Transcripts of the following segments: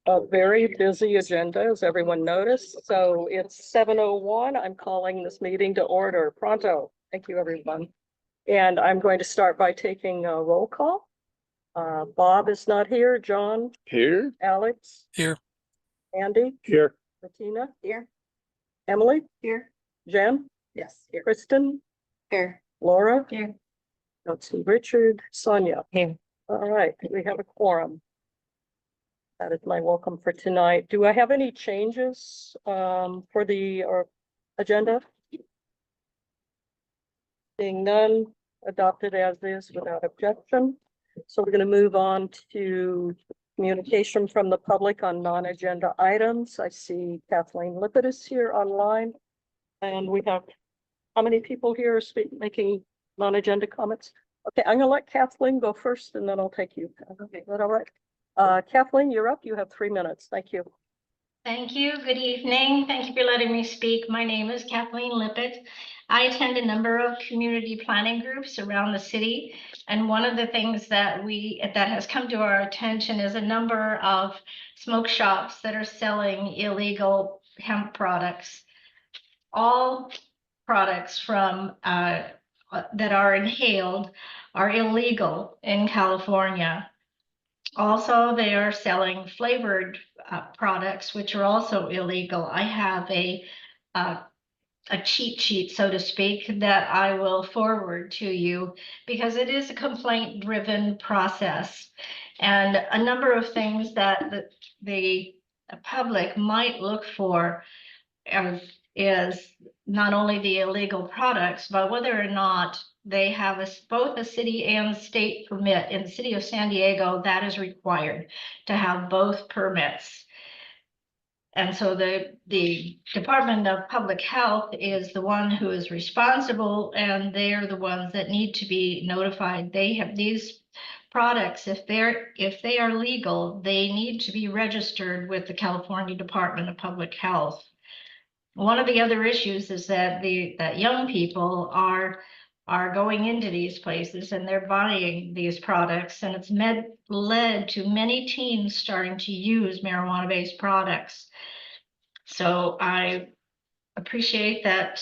A very busy agenda, as everyone noticed. So it's 7:01. I'm calling this meeting to order pronto. Thank you, everyone. And I'm going to start by taking a roll call. Bob is not here. John? Here. Alex? Here. Andy? Here. Bettina? Here. Emily? Here. Jen? Yes, here. Kristen? Here. Laura? Here. Don't see Richard. Sonia? Here. All right, we have a quorum. That is my welcome for tonight. Do I have any changes for the agenda? Seeing none, adopted as is without objection. So we're going to move on to communication from the public on non-agenda items. I see Kathleen Lippett is here online. And we have, how many people here are making non-agenda comments? Okay, I'm going to let Kathleen go first and then I'll take you. Okay, is that all right? Kathleen, you're up. You have 3 minutes. Thank you. Thank you. Good evening. Thank you for letting me speak. My name is Kathleen Lippett. I attend a number of community planning groups around the city. And one of the things that has come to our attention is a number of smoke shops that are selling illegal hemp products. All products from that are inhaled are illegal in California. Also, they are selling flavored products, which are also illegal. I have a cheat sheet, so to speak, that I will forward to you because it is a complaint-driven process. And a number of things that the public might look for is not only the illegal products, but whether or not they have both a city and state permit. In the city of San Diego, that is required to have both permits. And so the Department of Public Health is the one who is responsible, and they're the ones that need to be notified. They have these products, if they are legal, they need to be registered with the California Department of Public Health. One of the other issues is that that young people are going into these places and they're buying these products, and it's led to many teens starting to use marijuana-based products. So I appreciate that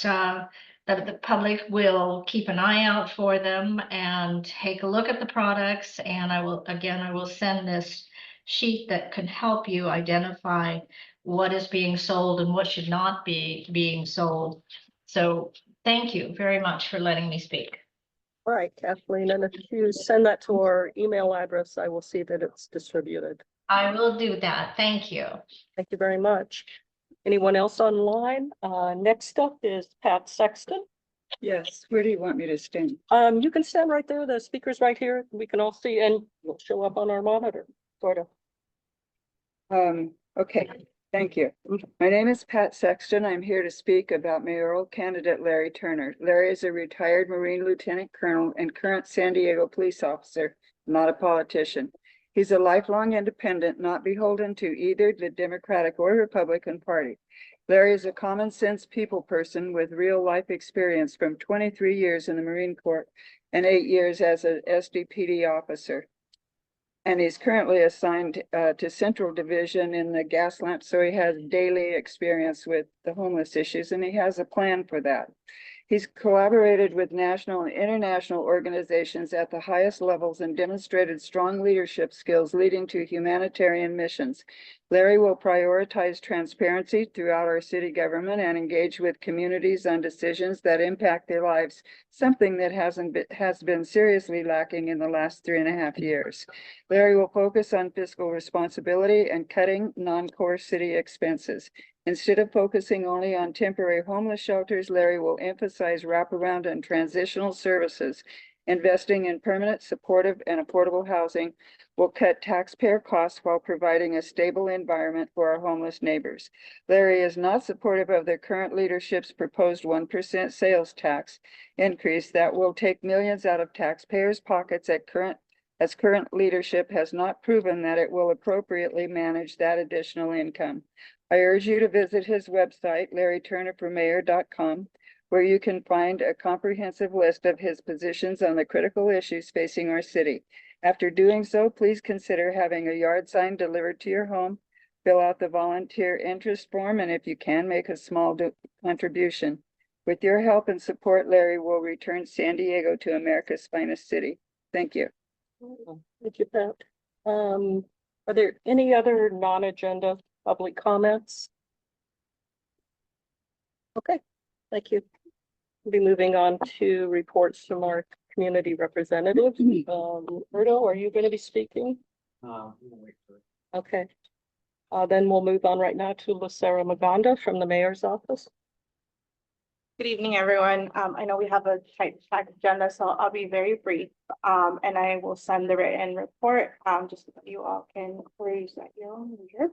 that the public will keep an eye out for them and take a look at the products. And I will send this sheet that can help you identify what is being sold and what should not be being sold. So thank you very much for letting me speak. All right, Kathleen, and if you send that to our email address, I will see that it's distributed. I will do that. Thank you. Thank you very much. Anyone else online? Next up is Pat Sexton. Yes, where do you want me to stand? You can stand right there. The speaker's right here. We can all see, and you'll show up on our monitor, sort of. Okay, thank you. My name is Pat Sexton. I'm here to speak about mayoral candidate Larry Turner. Larry is a retired Marine Lieutenant Colonel and current San Diego police officer, not a politician. He's a lifelong independent, not beholden to either the Democratic or Republican Party. Larry is a common sense people person with real life experience from 23 years in the Marine Corps and 8 years as an SDPD officer. And he's currently assigned to Central Division in the Gaslamp, so he has daily experience with the homeless issues, and he has a plan for that. He's collaborated with national and international organizations at the highest levels and demonstrated strong leadership skills leading to humanitarian missions. Larry will prioritize transparency throughout our city government and engage with communities on decisions that impact their lives, something that has been seriously lacking in the last 3.5 years. Larry will focus on fiscal responsibility and cutting non-core city expenses. Instead of focusing only on temporary homeless shelters, Larry will emphasize wraparound and transitional services. Investing in permanent, supportive, and affordable housing will cut taxpayer costs while providing a stable environment for our homeless neighbors. Larry is not supportive of the current leadership's proposed 1% sales tax increase that will take millions out of taxpayers' pockets as current leadership has not proven that it will appropriately manage that additional income. I urge you to visit his website, LarryTurnerForMayor.com, where you can find a comprehensive list of his positions on the critical issues facing our city. After doing so, please consider having a yard sign delivered to your home, Fill out the volunteer interest form, and if you can, make a small contribution. With your help and support, Larry will return San Diego to America's finest city. Thank you. Thank you, Pat. Are there any other non-agenda public comments? Okay, thank you. We'll be moving on to reports from our community representatives. Roberto, are you going to be speaking? Okay. Then we'll move on right now to Lucero Maganda from the mayor's office. Good evening, everyone. I know we have a tight packed agenda, so I'll be very brief. And I will send the written report, just so that you all can peruse at your own leisure.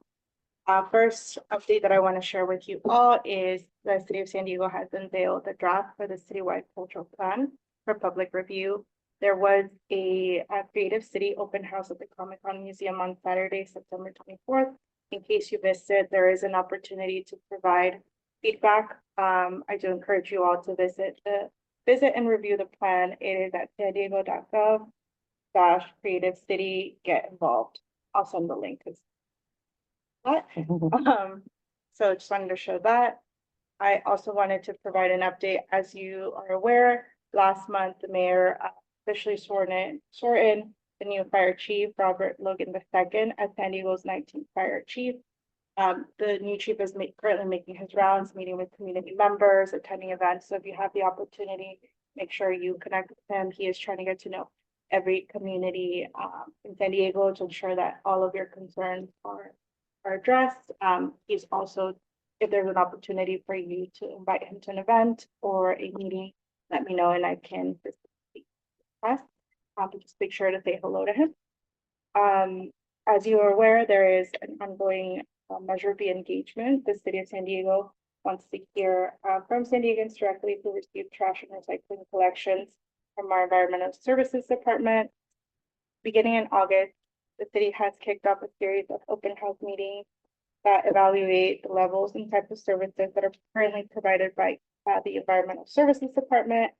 First update that I want to share with you all is the city of San Diego has unveiled the draft for the citywide cultural plan for public review. There was a creative city open house at the Comic-Con Museum on Saturday, September 24th. In case you missed it, there is an opportunity to provide feedback. I do encourage you all to visit and review the plan. It is at sandiego.gov/creative city, get involved. I'll send the link. So just wanted to show that. I also wanted to provide an update. As you are aware, last month, the mayor officially swore in the new fire chief, Robert Logan II, as San Diego's 19th fire chief. The new chief is currently making his rounds, meeting with community members, attending events. So if you have the opportunity, make sure you connect with him. He is trying to get to know every community in San Diego to ensure that all of your concerns are addressed. He's also, if there's an opportunity for you to invite him to an event or a meeting, let me know and I can request. Just make sure to say hello to him. As you are aware, there is an ongoing Measure B engagement. The city of San Diego wants to hear from San Diegans directly who receive trash and recycling collections from our Environmental Services Department. Beginning in August, the city has kicked off a series of open house meetings that evaluate the levels and types of services that are currently provided by the Environmental Services Department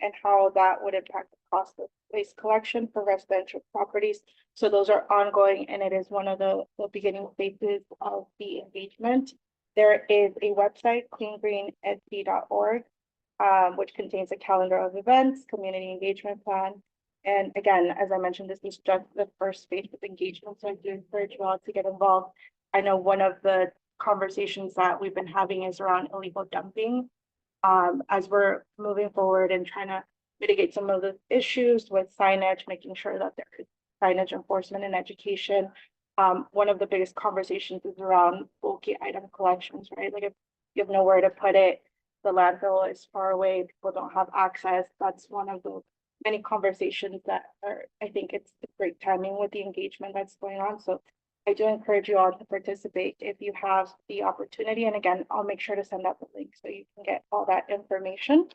and how that would impact the cost of waste collection for residential properties. So those are ongoing, and it is one of the beginning phases of the engagement. There is a website, cleangreensd.org, which contains a calendar of events, community engagement plan. And again, as I mentioned, this is just the first phase of engagement, so I do encourage you all to get involved. I know one of the conversations that we've been having is around illegal dumping. As we're moving forward and trying to mitigate some of the issues with signage, making sure that there is signage enforcement and education. One of the biggest conversations is around bulky item collections, right? Like if you have nowhere to put it, the landfill is far away, people don't have access. That's one of the many conversations that are, I think it's great timing with the engagement that's going on. So I do encourage you all to participate if you have the opportunity. And again, I'll make sure to send out the link so you can get all that information.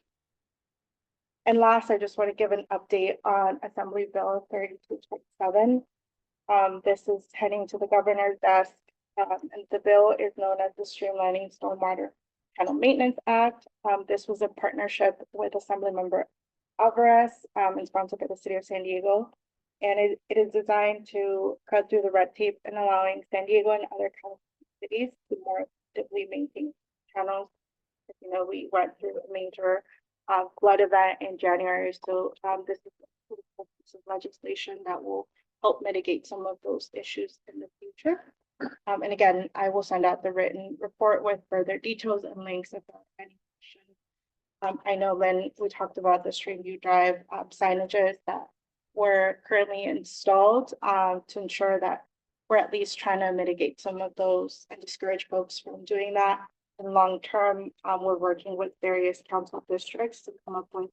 And last, I just want to give an update on Assembly Bill 3227. This is heading to the governor's desk, and the bill is known as the Streamlining Stormwater Channel Maintenance Act. This was a partnership with Assemblymember Alvarez and sponsored by the city of San Diego. And it is designed to cut through the red tape and allowing San Diego and other cities to more effectively maintain channels. As you know, we went through a major flood event in January. So this is a piece of legislation that will help mitigate some of those issues in the future. And again, I will send out the written report with further details and links if there are any questions. I know, Lynn, we talked about the Streamview Drive signages that were currently installed to ensure that we're at least trying to mitigate some of those and discourage folks from doing that. In long term, we're working with various council districts to come up with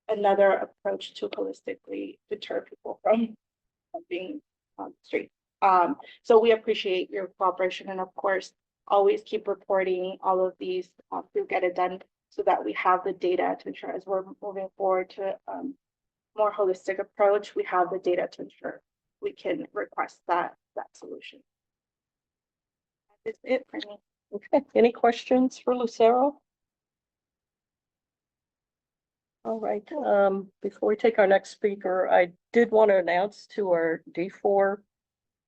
another approach to holistically deter people from being on the street. So we appreciate your cooperation, and of course, always keep reporting all of these through Get It Done so that we have the data to ensure as we're moving forward to more holistic approach, we have the data to ensure we can request that solution. That's it for me. Okay, any questions for Lucero? All right, before we take our next speaker, I did want to announce to our D4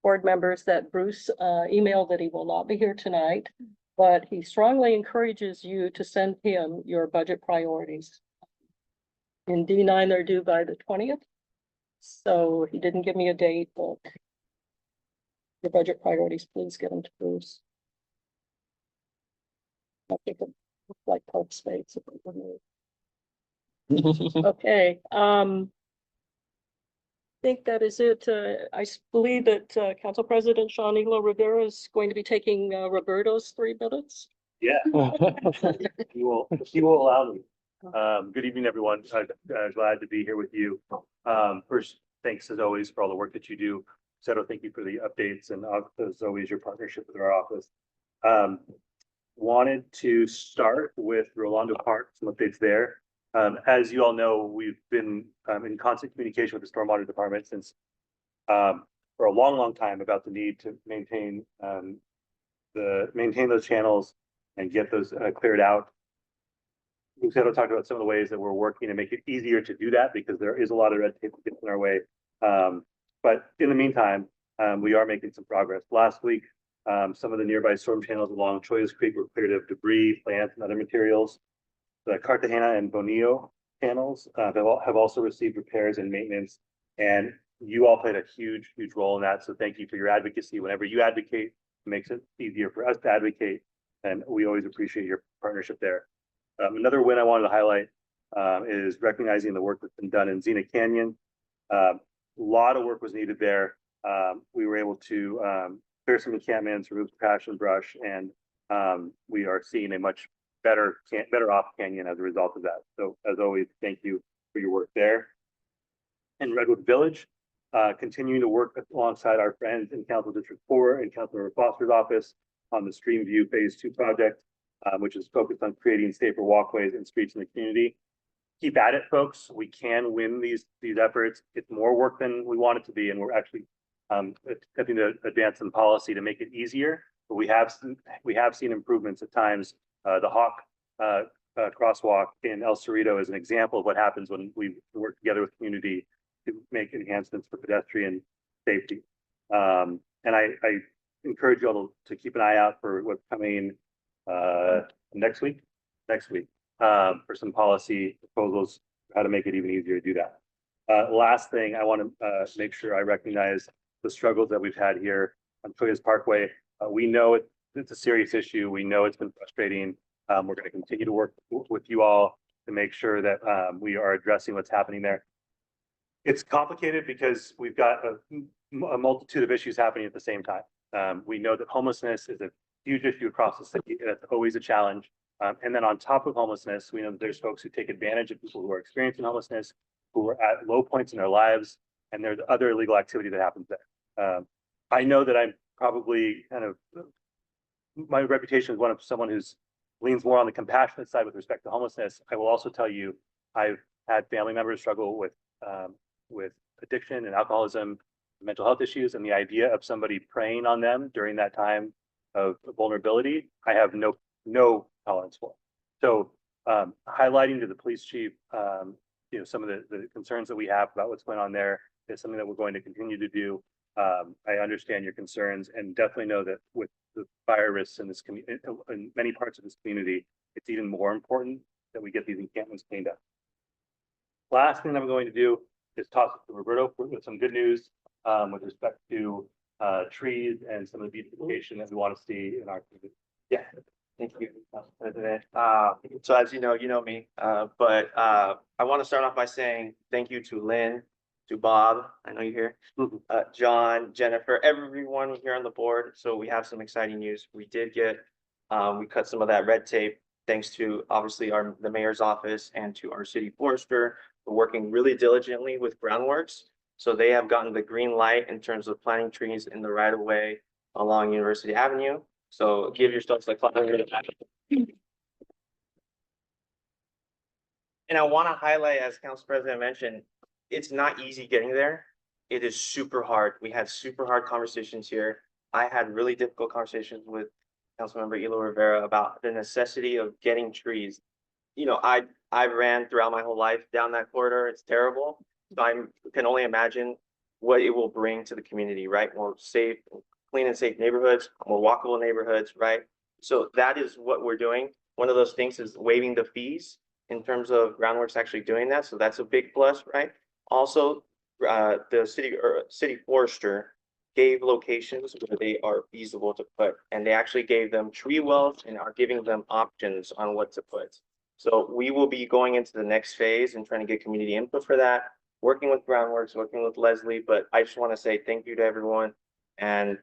board members that Bruce emailed that he will not be here tonight, but he strongly encourages you to send him your budget priorities. In D9, they're due by the 20th. So he didn't give me a date, but your budget priorities, please get them to Bruce. I think it looks like park space. if it were me. Okay, I think that is it. I believe that Council President Shawnila Rivera is going to be taking Roberto's 3 minutes. Yeah. He will allow me. Good evening, everyone. Glad to be here with you. First, thanks as always for all the work that you do. Seto, thank you for the updates and as always, your partnership with our office. Wanted to start with Rolando Park, some updates there. As you all know, we've been in constant communication with the stormwater department since for a long time about the need to maintain those channels and get those cleared out. Luciano talked about some of the ways that we're working to make it easier to do that because there is a lot of red tape that gets in our way. But in the meantime, we are making some progress. Last week, some of the nearby storm channels along Choyas Creek were cleared of debris, plants, and other materials. The Cartagena and Bonillo channels have also received repairs and maintenance, and you all played a huge role in that. So thank you for your advocacy. Whenever you advocate, it makes it easier for us to advocate, and we always appreciate your partnership there. Another win I wanted to highlight is recognizing the work that's been done in Xena Canyon. A lot of work was needed there. We were able to clear some encampments, remove trash and brush, and we are seeing a much better off canyon as a result of that. So as always, thank you for your work there. In Redwood Village, continuing to work alongside our friends in Council District 4 and Councilmember Foster's office on the Stream View Phase 2 project, which is focused on creating safer walkways and streets in the community. Keep at it, folks. We can win these efforts. It's more work than we want it to be, and we're actually attempting to advance some policy to make it easier. But we have seen improvements at times. The Hawk crosswalk in El Cerrito is an example of what happens when we work together with community to make enhancements for pedestrian safety. And I encourage you all to keep an eye out for what's coming next week for some policy proposals for how to make it even easier to do that. Last thing, I want to make sure I recognize the struggles that we've had here on Choyas Parkway. We know it's a serious issue. We know it's been frustrating. We're going to continue to work with you all to make sure that we are addressing what's happening there. It's complicated because we've got a multitude of issues happening at the same time. We know that homelessness is a huge issue across the city. That's always a challenge. And then on top of homelessness, we know that there's folks who take advantage of people who are experiencing homelessness, who are at low points in their lives, and there's other illegal activity that happens there. I know that I'm probably my reputation is one of someone who's leans more on the compassionate side with respect to homelessness. I will also tell you, I've had family members struggle with addiction and alcoholism, mental health issues, and the idea of somebody preying on them during that time of vulnerability, I have no tolerance for. So highlighting to the police chief, some of the concerns that we have about what's going on there is something that we're going to continue to do. I understand your concerns and definitely know that with the fire risks in this community, in many parts of this community, it's even more important that we get these encampments cleaned up. Last thing I'm going to do is toss it to Roberto with some good news with respect to trees and some of the beautification that we want to see in our community. Yeah, thank you, Council President. So as you know me, but I want to start off by saying thank you to Lynn, to Bob, I know you're here, John, Jennifer, everyone here on the board. So we have some exciting news. We did get, we cut some of that red tape thanks to obviously the mayor's office and to our city forester. We're working really diligently with Groundworks. So they have gotten the green light in terms of planting trees in the right of way along University Avenue. So give yourselves like 500. And I want to highlight, as Council President mentioned, it's not easy getting there. It is super hard. We had super hard conversations here. I had really difficult conversations with Councilmember Elo Rivera about the necessity of getting trees. I ran throughout my whole life down that corridor. It's terrible. So I can only imagine what it will bring to the community, right? More safe, clean and safe neighborhoods, more walkable neighborhoods, right? So that is what we're doing. One of those things is waiving the fees in terms of groundworks actually doing that. So that's a big plus, right? Also, the city forester gave locations where they are feasible to put, and they actually gave them tree wells and are giving them options on what to put. So we will be going into the next phase and trying to get community input for that, working with Groundworks, working with Leslie, but I just want to say thank you to everyone. And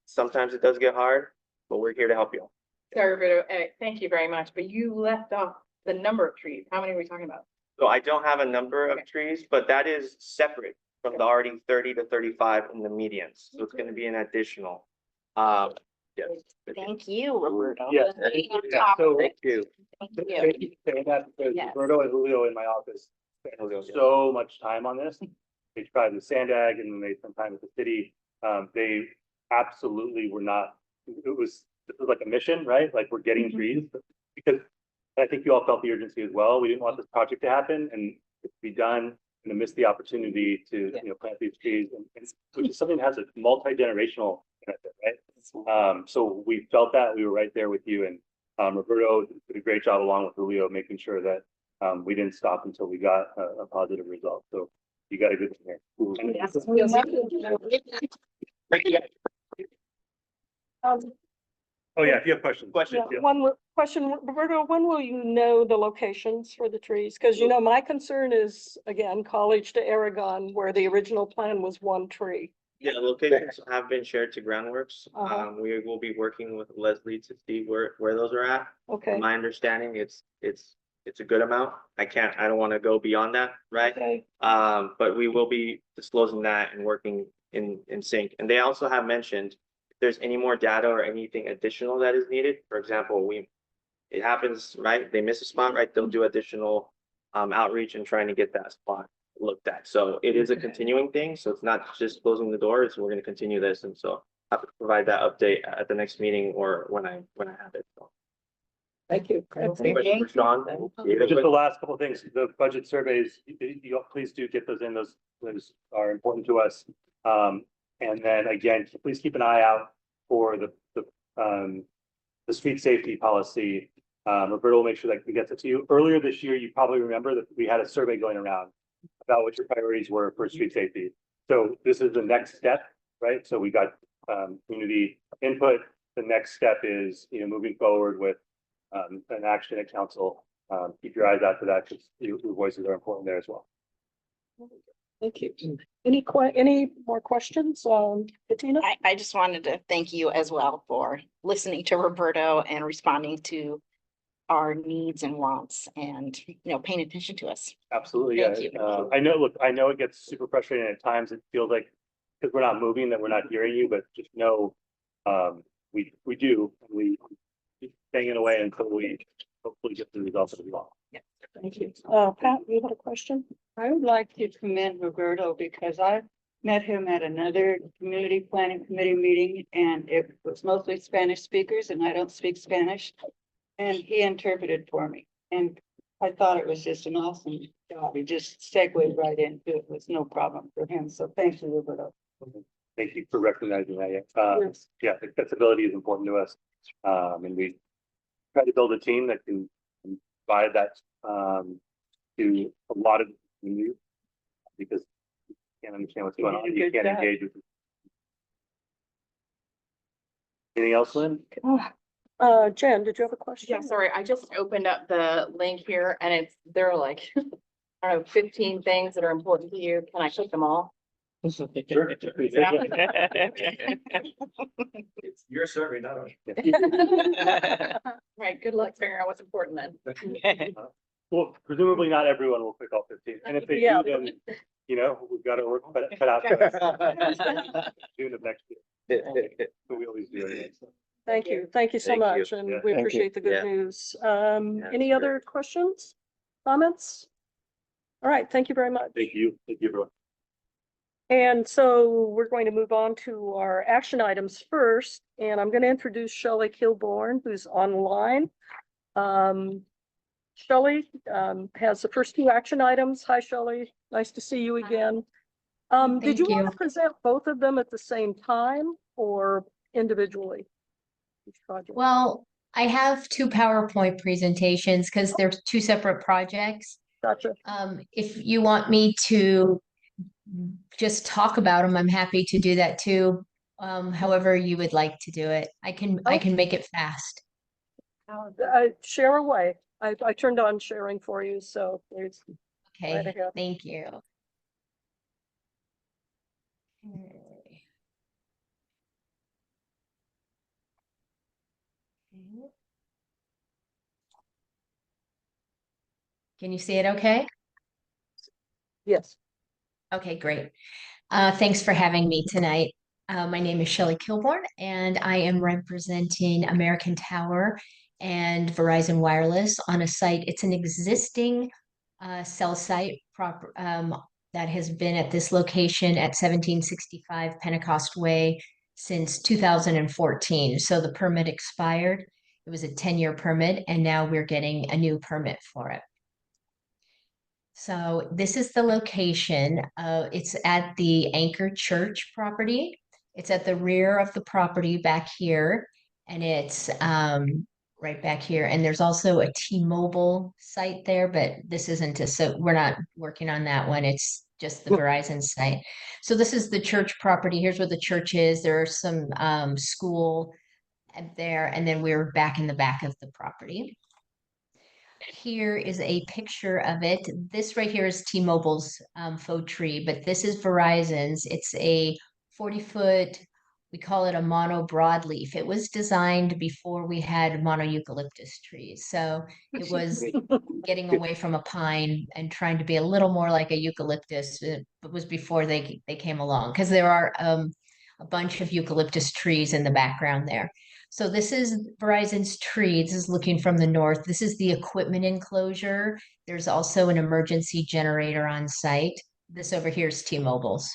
sometimes it does get hard, but we're here to help you. Sorry, Roberto, thank you very much, but you left off the number of trees. How many are we talking about? So I don't have a number of trees, but that is separate from the already 30 to 35 in the medians. So it's going to be an additional. Yes. Thank you, Roberto. Yes. Being on Yeah, top of so- it. Thank you. Thank you. Thank you for saying that, because Yes. Roberto and Julio in my office spent so much time on this. They tried with Sandag and then they spent time with the city. They absolutely were not, this was like a mission, right? Like we're getting trees, because I think you all felt the urgency as well. We didn't want this project to happen and it to be done and to miss the opportunity to, plant these trees, and which is something that has a multi-generational benefit, right? So we felt that we were right there with you, and Roberto did a great job along with Julio, making sure that we didn't stop until we got a positive result. So you got a good thing here. Yes. Oh, yeah, if you have questions. Yeah, one question, Roberto, when will you know the locations for the trees? Because my concern is, again, College to Aragon, where the original plan was one tree. Yeah, locations have been shared to Groundworks. Uh-huh. We will be working with Leslie to see where those are at. Okay, From my understanding, it's a good amount. I don't want to go beyond that, right? okay, But we will be disclosing that and working in sync. And they also have mentioned if there's any more data or anything additional that is needed. For example, it happens, right? They miss a spot, right? They'll do additional outreach and trying to get that spot looked at. So it is a continuing thing. So it's not just closing the door. We're going to continue this. And so I have to provide that update at the next meeting or when I have it. So. thank you. Any questions for Sean? Just the last couple of things, the budget surveys, you please do get those in, those are important to us. And then again, please keep an eye out for the street safety policy. Roberto will make sure that he gets it to you. Earlier this year, you probably remember that we had a survey going around about what your priorities were for street safety. So this is the next step, right? So we got community input. The next step is, moving forward with an action at council. Keep your eyes out for that, because your voices are important there as well. Thank you. Any more questions, Bettina? I just wanted to thank you as well for listening to Roberto and responding to our needs and wants and, paying attention to us. Absolutely, yeah. Thank you. I know it gets super frustrating at times. It feels like, because we're not moving, that we're not hearing you, but just know we do. We keep banging away until we hopefully get the results that we want. Thank you. Pat, you had a question? I would like to commend Roberto because I met him at another community planning committee meeting and it was mostly Spanish speakers and I don't speak Spanish. And he interpreted for me and I thought it was just an awesome job. He just segued right into it. It was no problem for him. So thank you, Roberto. Thank you for recognizing that. Yes. Yeah, accessibility is important to us. And we try to build a team that can provide that to a lot of communities, because you can't understand what's going on. You can't engage with it. Anything else, Lynn? Jen, did you have a question? Yeah, sorry, I just opened up the link here and there are like, I don't know, 15 things that are important to you. Can I click them all? Sure. It's your survey, not ours. Right, good luck figuring out what's important then. Well, presumably not everyone will click all 15, and if they Yeah. do, then, we've got to work cut out for us. June of next year, but we always do anyway. So. Thank you so Thank you. much, and Yeah, we thank you. appreciate the good Yeah. news. that's Any great. other questions, comments? All right, thank you very much. Thank you, everyone. And so we're going to move on to our action items first, and I'm going to introduce Shelley Kilborn, who's online. Shelley has the first two action items. Hi, Shelley. Nice to see you again. Did you Thank want you. to present both of them at the same time or individually? Each project? Well, I have two PowerPoint presentations because they're two separate projects. Gotcha. If you want me to just talk about them, I'm happy to do that too. However you would like to do it. I can make it fast. Share away. I turned on sharing for you, so there's right Okay, ahead. thank you. Okay. Can you see it okay? Yes. Okay, great. Thanks for having me tonight. My name is Shelley Kilborn, and I am representing American Tower and Verizon Wireless on a site. It's an existing cell site that has been at this location at 1765 Pentecost Way since 2014. So the permit expired. It was a 10-year permit, and now we're getting a new permit for it. So this is the location. It's at the Anchor Church property. It's at the rear of the property back here, and it's right back here. And there's also a T-Mobile site there, but this isn't so we're not working on that one. It's just the Verizon site. So this is the church property. Here's where the church is. There's some school there, and then we're back in the back of the property. Here is a picture of it. This right here is T-Mobile's faux tree, but this is Verizon's. It's a 40-foot, we call it a mono broadleaf. It was designed before we had mono eucalyptus trees. So it was getting away from a pine and trying to be a little more like a eucalyptus. It was before they came along because there are a bunch of eucalyptus trees in the background there. So this is Verizon's tree. This is looking from the north. This is the equipment enclosure. There's also an emergency generator on site. This over here is T-Mobile's.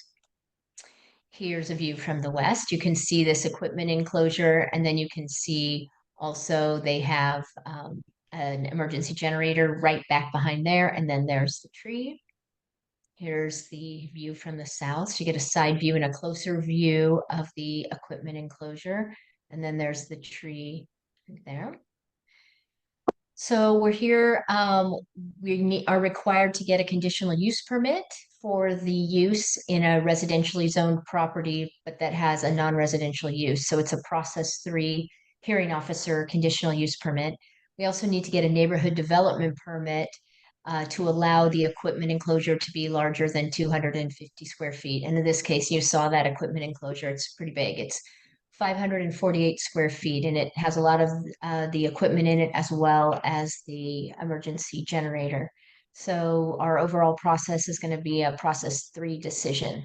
Here's a view from the west. You can see this equipment enclosure, and then you can see also they have an emergency generator right back behind there, and then there's the tree. Here's the view from the south. So you get a side view and a closer view of the equipment enclosure. And then there's the tree there. So we're here, we are required to get a conditional use permit for the use in a residentially zoned property, but that has a non-residential use. So it's a process 3 hearing officer conditional use permit. We also need to get a neighborhood development permit to allow the equipment enclosure to be larger than 250 square feet. And in this case, you saw that equipment enclosure, it's pretty big. It's 548 square feet, and it has a lot of the equipment in it as well as the emergency generator. So our overall process is going to be a process 3 decision.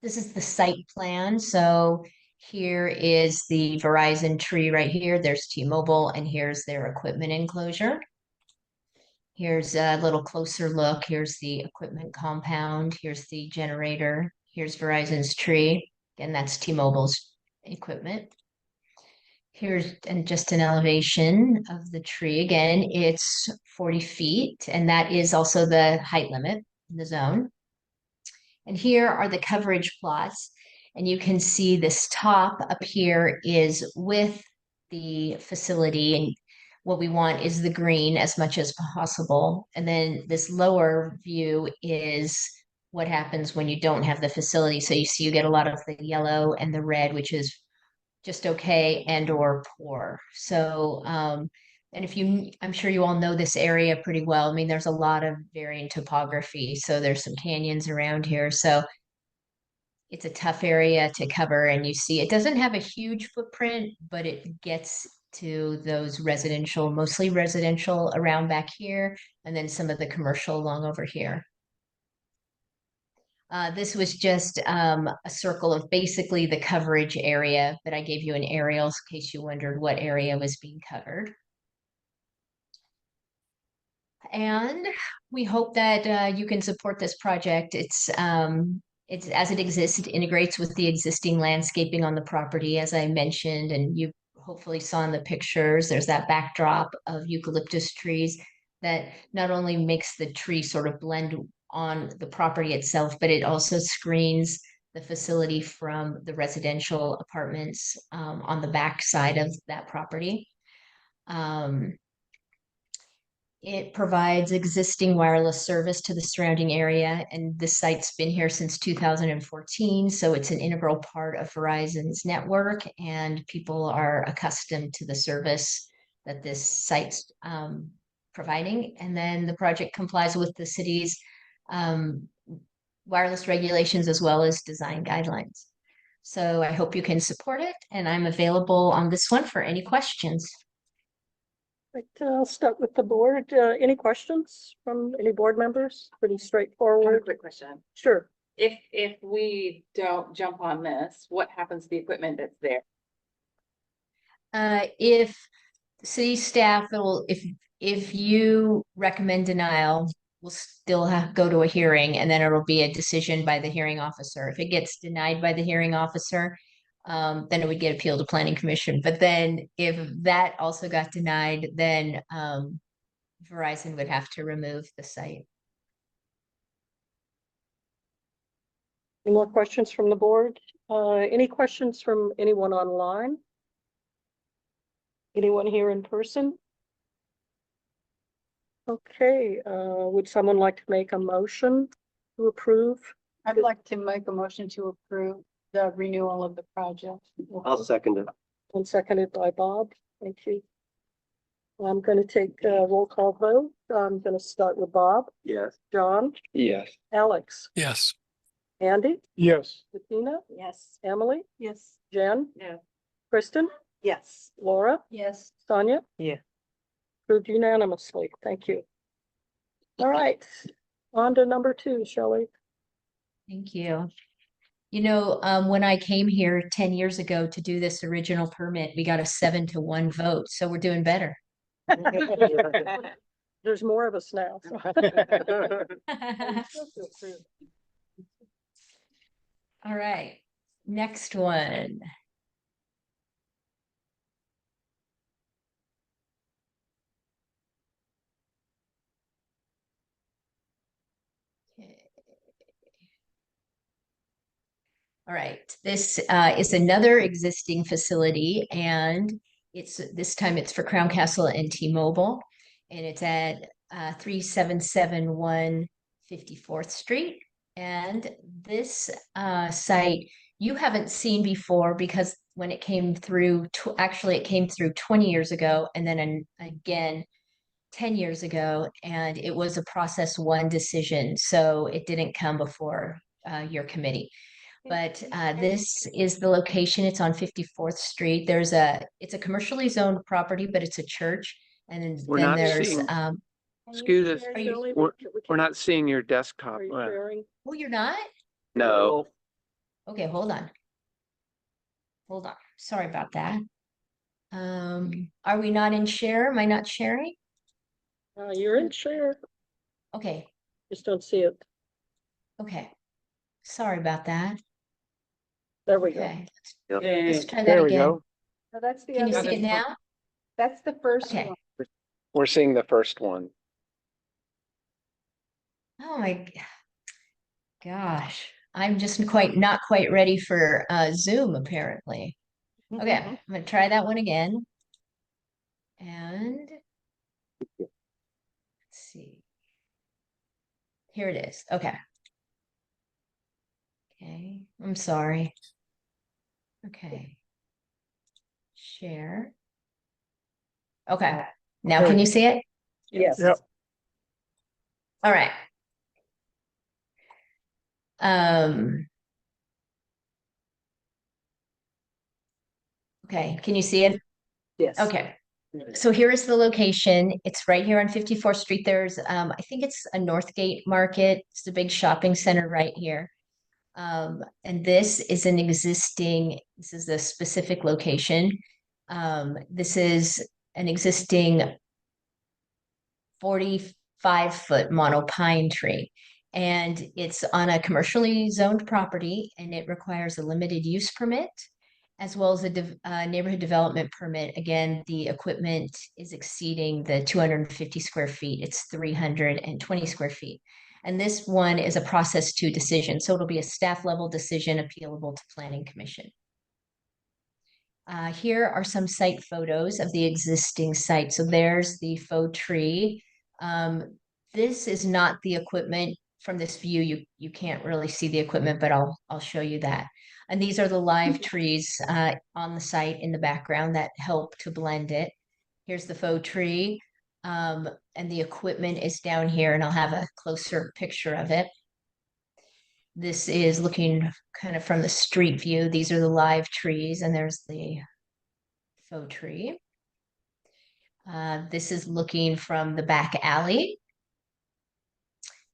This is the site plan. So here is the Verizon tree right here. There's T-Mobile, and here's their equipment enclosure. Here's a little closer look. Here's the equipment compound. Here's the generator. Here's Verizon's tree. And that's T-Mobile's equipment. Here's just an elevation of the tree. Again, it's 40 feet, and that is also the height limit in the zone. And here are the coverage plots. And you can see this top up here is with the facility, and what we want is the green as much as possible. And then this lower view is what happens when you don't have the facility. So you see you get a lot of the yellow and the red, which is just okay and or poor. So and if you, I'm sure you all know this area pretty well. I mean, there's a lot of varying topography. So there's some canyons around here. So it's a tough area to cover, and you see it doesn't have a huge footprint, but it gets to those residential, mostly residential around back here, and then some of the commercial along over here. This was just a circle of basically the coverage area, but I gave you an aerial in case you wondered what area was being covered. And we hope that you can support this project. It's as it exists, it integrates with the existing landscaping on the property, as I mentioned, and you hopefully saw in the pictures, there's that backdrop of eucalyptus trees that not only makes the tree sort of blend on the property itself, but it also screens the facility from the residential apartments on the back side of that property. It provides existing wireless service to the surrounding area, and this site's been here since 2014, so it's an integral part of Verizon's network, and people are accustomed to the service that this site's providing. And then the project complies with the city's wireless regulations as well as design guidelines. So I hope you can support it, and I'm available on this one for any questions. Right, I'll start with the board. Any questions from any board members? Pretty I have a straightforward. quick question. Sure. If we don't jump on this, what happens to the equipment that's there? If city staff will, if you recommend denial, we'll still go to a hearing, and then it'll be a decision by the hearing officer. If it gets denied by the hearing officer, then it would get appealed to planning commission. But then if that also got denied, then Verizon would have to remove the site. Any more questions from the board? Any questions from anyone online? Anyone here in person? Okay, would someone like to make a motion to approve? I'd like to make a motion to approve the renewal of the project. I'll second it. And seconded by Bob. Thank you. I'm going to take a roll call vote. I'm going to start with Bob, Yes. John, Yes. Alex, Yes. Andy, Yes. Bettina, Yes. Emily, Yes. Jen, Yeah. Kristen, Yes. Laura, Yes. Sonia. Yeah. Approved unanimously. Thank you. All right, on to number 2, Shelley. Thank you. You know, when I came here 10 years ago to do this original permit, we got a 7-1 vote, so we're doing better. There's more of us now. All right, next one. Okay. All right, this is another existing facility, and this time it's for Crown Castle and T-Mobile, and it's at 3771 54th Street. And this site you haven't seen before because when it came through, actually it came through 20 years ago, and then again 10 years ago, and it was a process 1 decision, so it didn't come before your committee. But this is the location. It's on 54th Street. It's a commercially zoned property, but it's a church. And We're then not there's, seeing- Can you Excuse us. share, Are you- Shelley? We're not seeing your desktop. Are you sharing? oh, you're not? No. Okay, hold on. Hold on. Sorry about that. Are we not in share? Am I not sharing? You're in share. Okay, Just don't see it. okay. Sorry about that. There we go. Okay, Yep. let's try that There we again. go. So that's the Can you other, see it now? that's the first Okay. one. We're seeing the first one. Oh my gosh, I'm just not quite ready for Zoom apparently. Okay, I'm gonna try that one again. And let's see. Here it is. Okay. Okay, I'm sorry. Okay. Share. Okay, now can you see it? Yes. Yep. All right. Okay, can you see it? Yes. Okay. So here is the location. It's right here on 54th Street. There's, I think it's a Northgate Market. It's a big shopping center right here. And this is this is the specific location. This is an existing 45-foot monopine tree. And it's on a commercially zoned property, and it requires a limited use permit as well as a neighborhood development permit. Again, the equipment is exceeding the 250 square feet. It's 320 square feet. And this one is a process to decision. So it'll be a staff level decision appealable to Planning Commission. Here are some site photos of the existing site. So there's the faux tree. This is not the equipment. From this view, you can't really see the equipment, but I'll show you that. And these are the live trees on the site in the background that help to blend it. Here's the faux tree, and the equipment is down here, and I'll have a closer picture of it. This is looking kind of from the street view. These are the live trees, and there's the faux tree. This is looking from the back alley.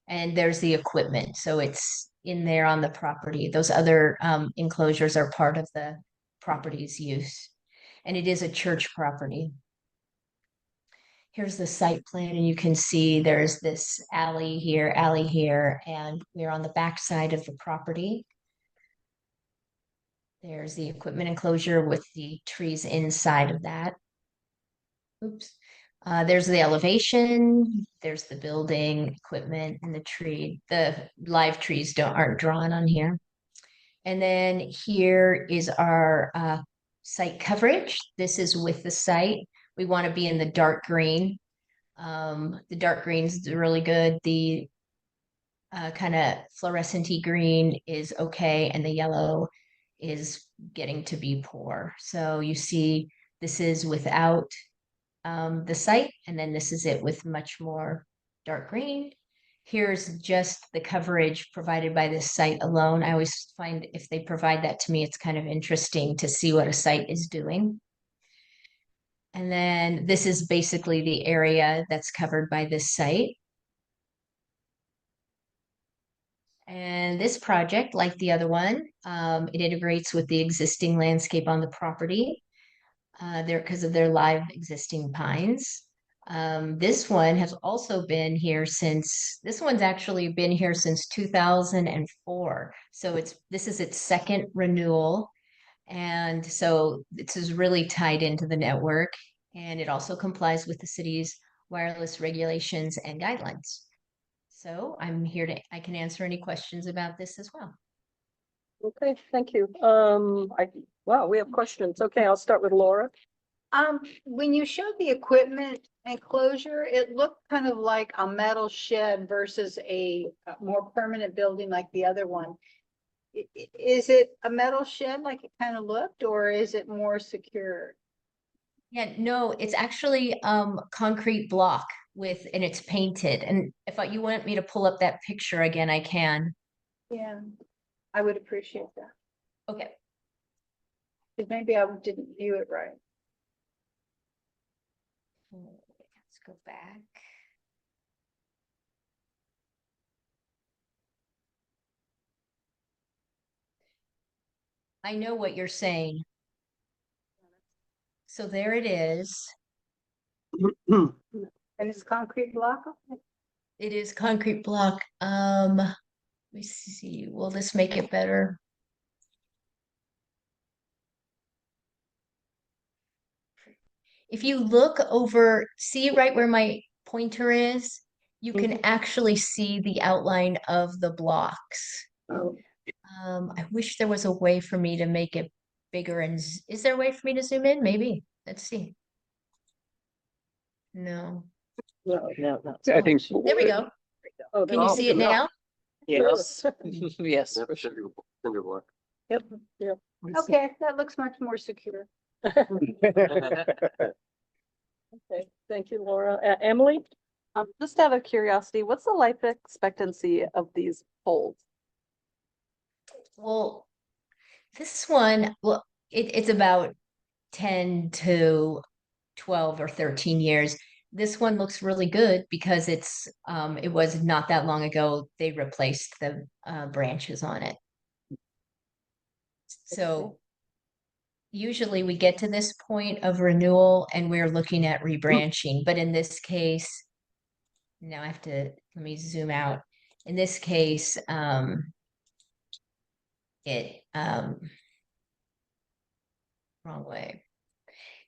And there's the equipment. So it's in there on the property. Those other enclosures are part of the property's use. And it is a church property. Here's the site plan, and you can see there's this alley here, and we're on the back side of the property. There's the equipment enclosure with the trees inside of that. Oops. There's the elevation, there's the building, equipment, and the tree. The live trees aren't drawn on here. And then here is our site coverage. This is with the site. We want to be in the dark green. The dark green is really good. The kind of fluorescent-y green is okay, and the yellow is getting to be poor. So you see this is without the site, and then this is it with much more dark green. Here's just the coverage provided by this site alone. I always find if they provide that to me, it's kind of interesting to see what a site is doing. And then this is basically the area that's covered by this site. And this project, like the other one, it integrates with the existing landscape on the property. There because of their live existing pines. This one has also been here since, this one's actually been here since 2004. So this is its second renewal. And so this is really tied into the network, and it also complies with the city's wireless regulations and guidelines. So I'm here I can answer any questions about this as well. Okay, thank you. Wow, we have questions. Okay, I'll start with Laura. When you showed the equipment enclosure, it looked kind of like a metal shed versus a more permanent building like the other one. Is it a metal shed like it kind of looked, or is it more secure? Yeah, no, it's actually concrete block and it's painted. And if you want me to pull up that picture again, I can. Yeah, I would appreciate that. Okay. Because maybe I didn't view it right. Let's go back. I know what you're saying. So there it is. And it's concrete block? It is concrete block. Let me see. Will this make it better? If you look over, see right where my pointer is, you can actually see the outline of the blocks. Oh. I wish there was a way for me to make it bigger, and is there a way for me to zoom in? Maybe. Let's see. No. No. I think. There we go. Oh, Can you see it now? Yes. Yes. Cinder block. Yep. Okay, that looks much more secure. Okay, thank you, Laura. Emily? Just out of curiosity, what's the life expectancy of these poles? Well, this one, it's about 10 to 12 or 13 years. This one looks really good because it was not that long ago they replaced the branches on it. So usually we get to this point of renewal and we're looking at rebranching, but in this case, now let me zoom out. In this case, wrong way.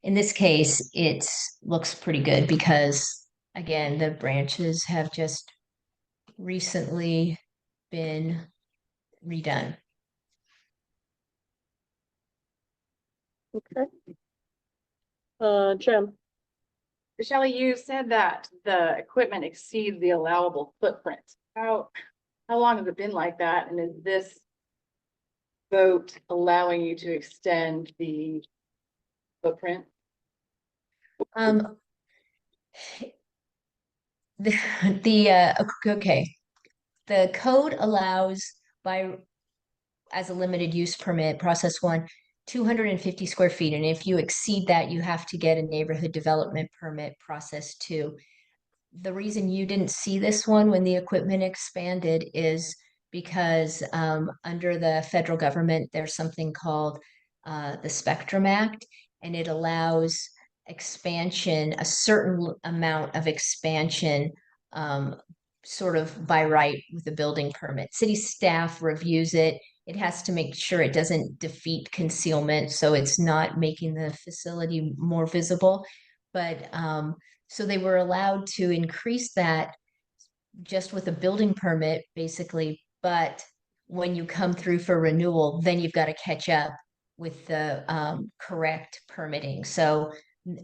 In this case, it looks pretty good because again, the branches have just recently been redone. Okay. Jim, Shelley, you said that the equipment exceeds the allowable footprint. How long has it been like that? And is this vote allowing you to extend the footprint? Okay, the code allows by, as a limited use permit, process one, 250 square feet. And if you exceed that, you have to get a neighborhood development permit, process two. The reason you didn't see this one when the equipment expanded is because under the federal government, there's something called the Spectrum Act, and it allows expansion, a certain amount of expansion, sort of by right with a building permit. City staff reviews it. It has to make sure it doesn't defeat concealment, so it's not making the facility more visible. But so they were allowed to increase that just with a building permit, basically. But when you come through for renewal, then you've got to catch up with the correct permitting. So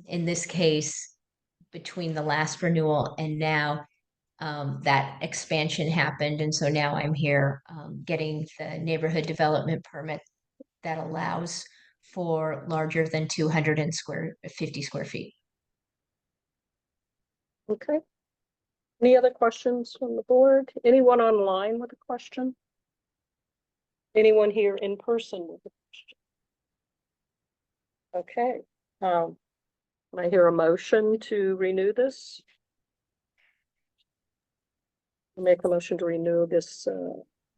in this case, between the last renewal and now, that expansion happened. And so now I'm here getting the neighborhood development permit that allows for larger than 250 square feet. okay. Any other questions from the board? Anyone online with a question? Anyone here in person with a question? Okay. Can I hear a motion to renew this? Make a motion to renew this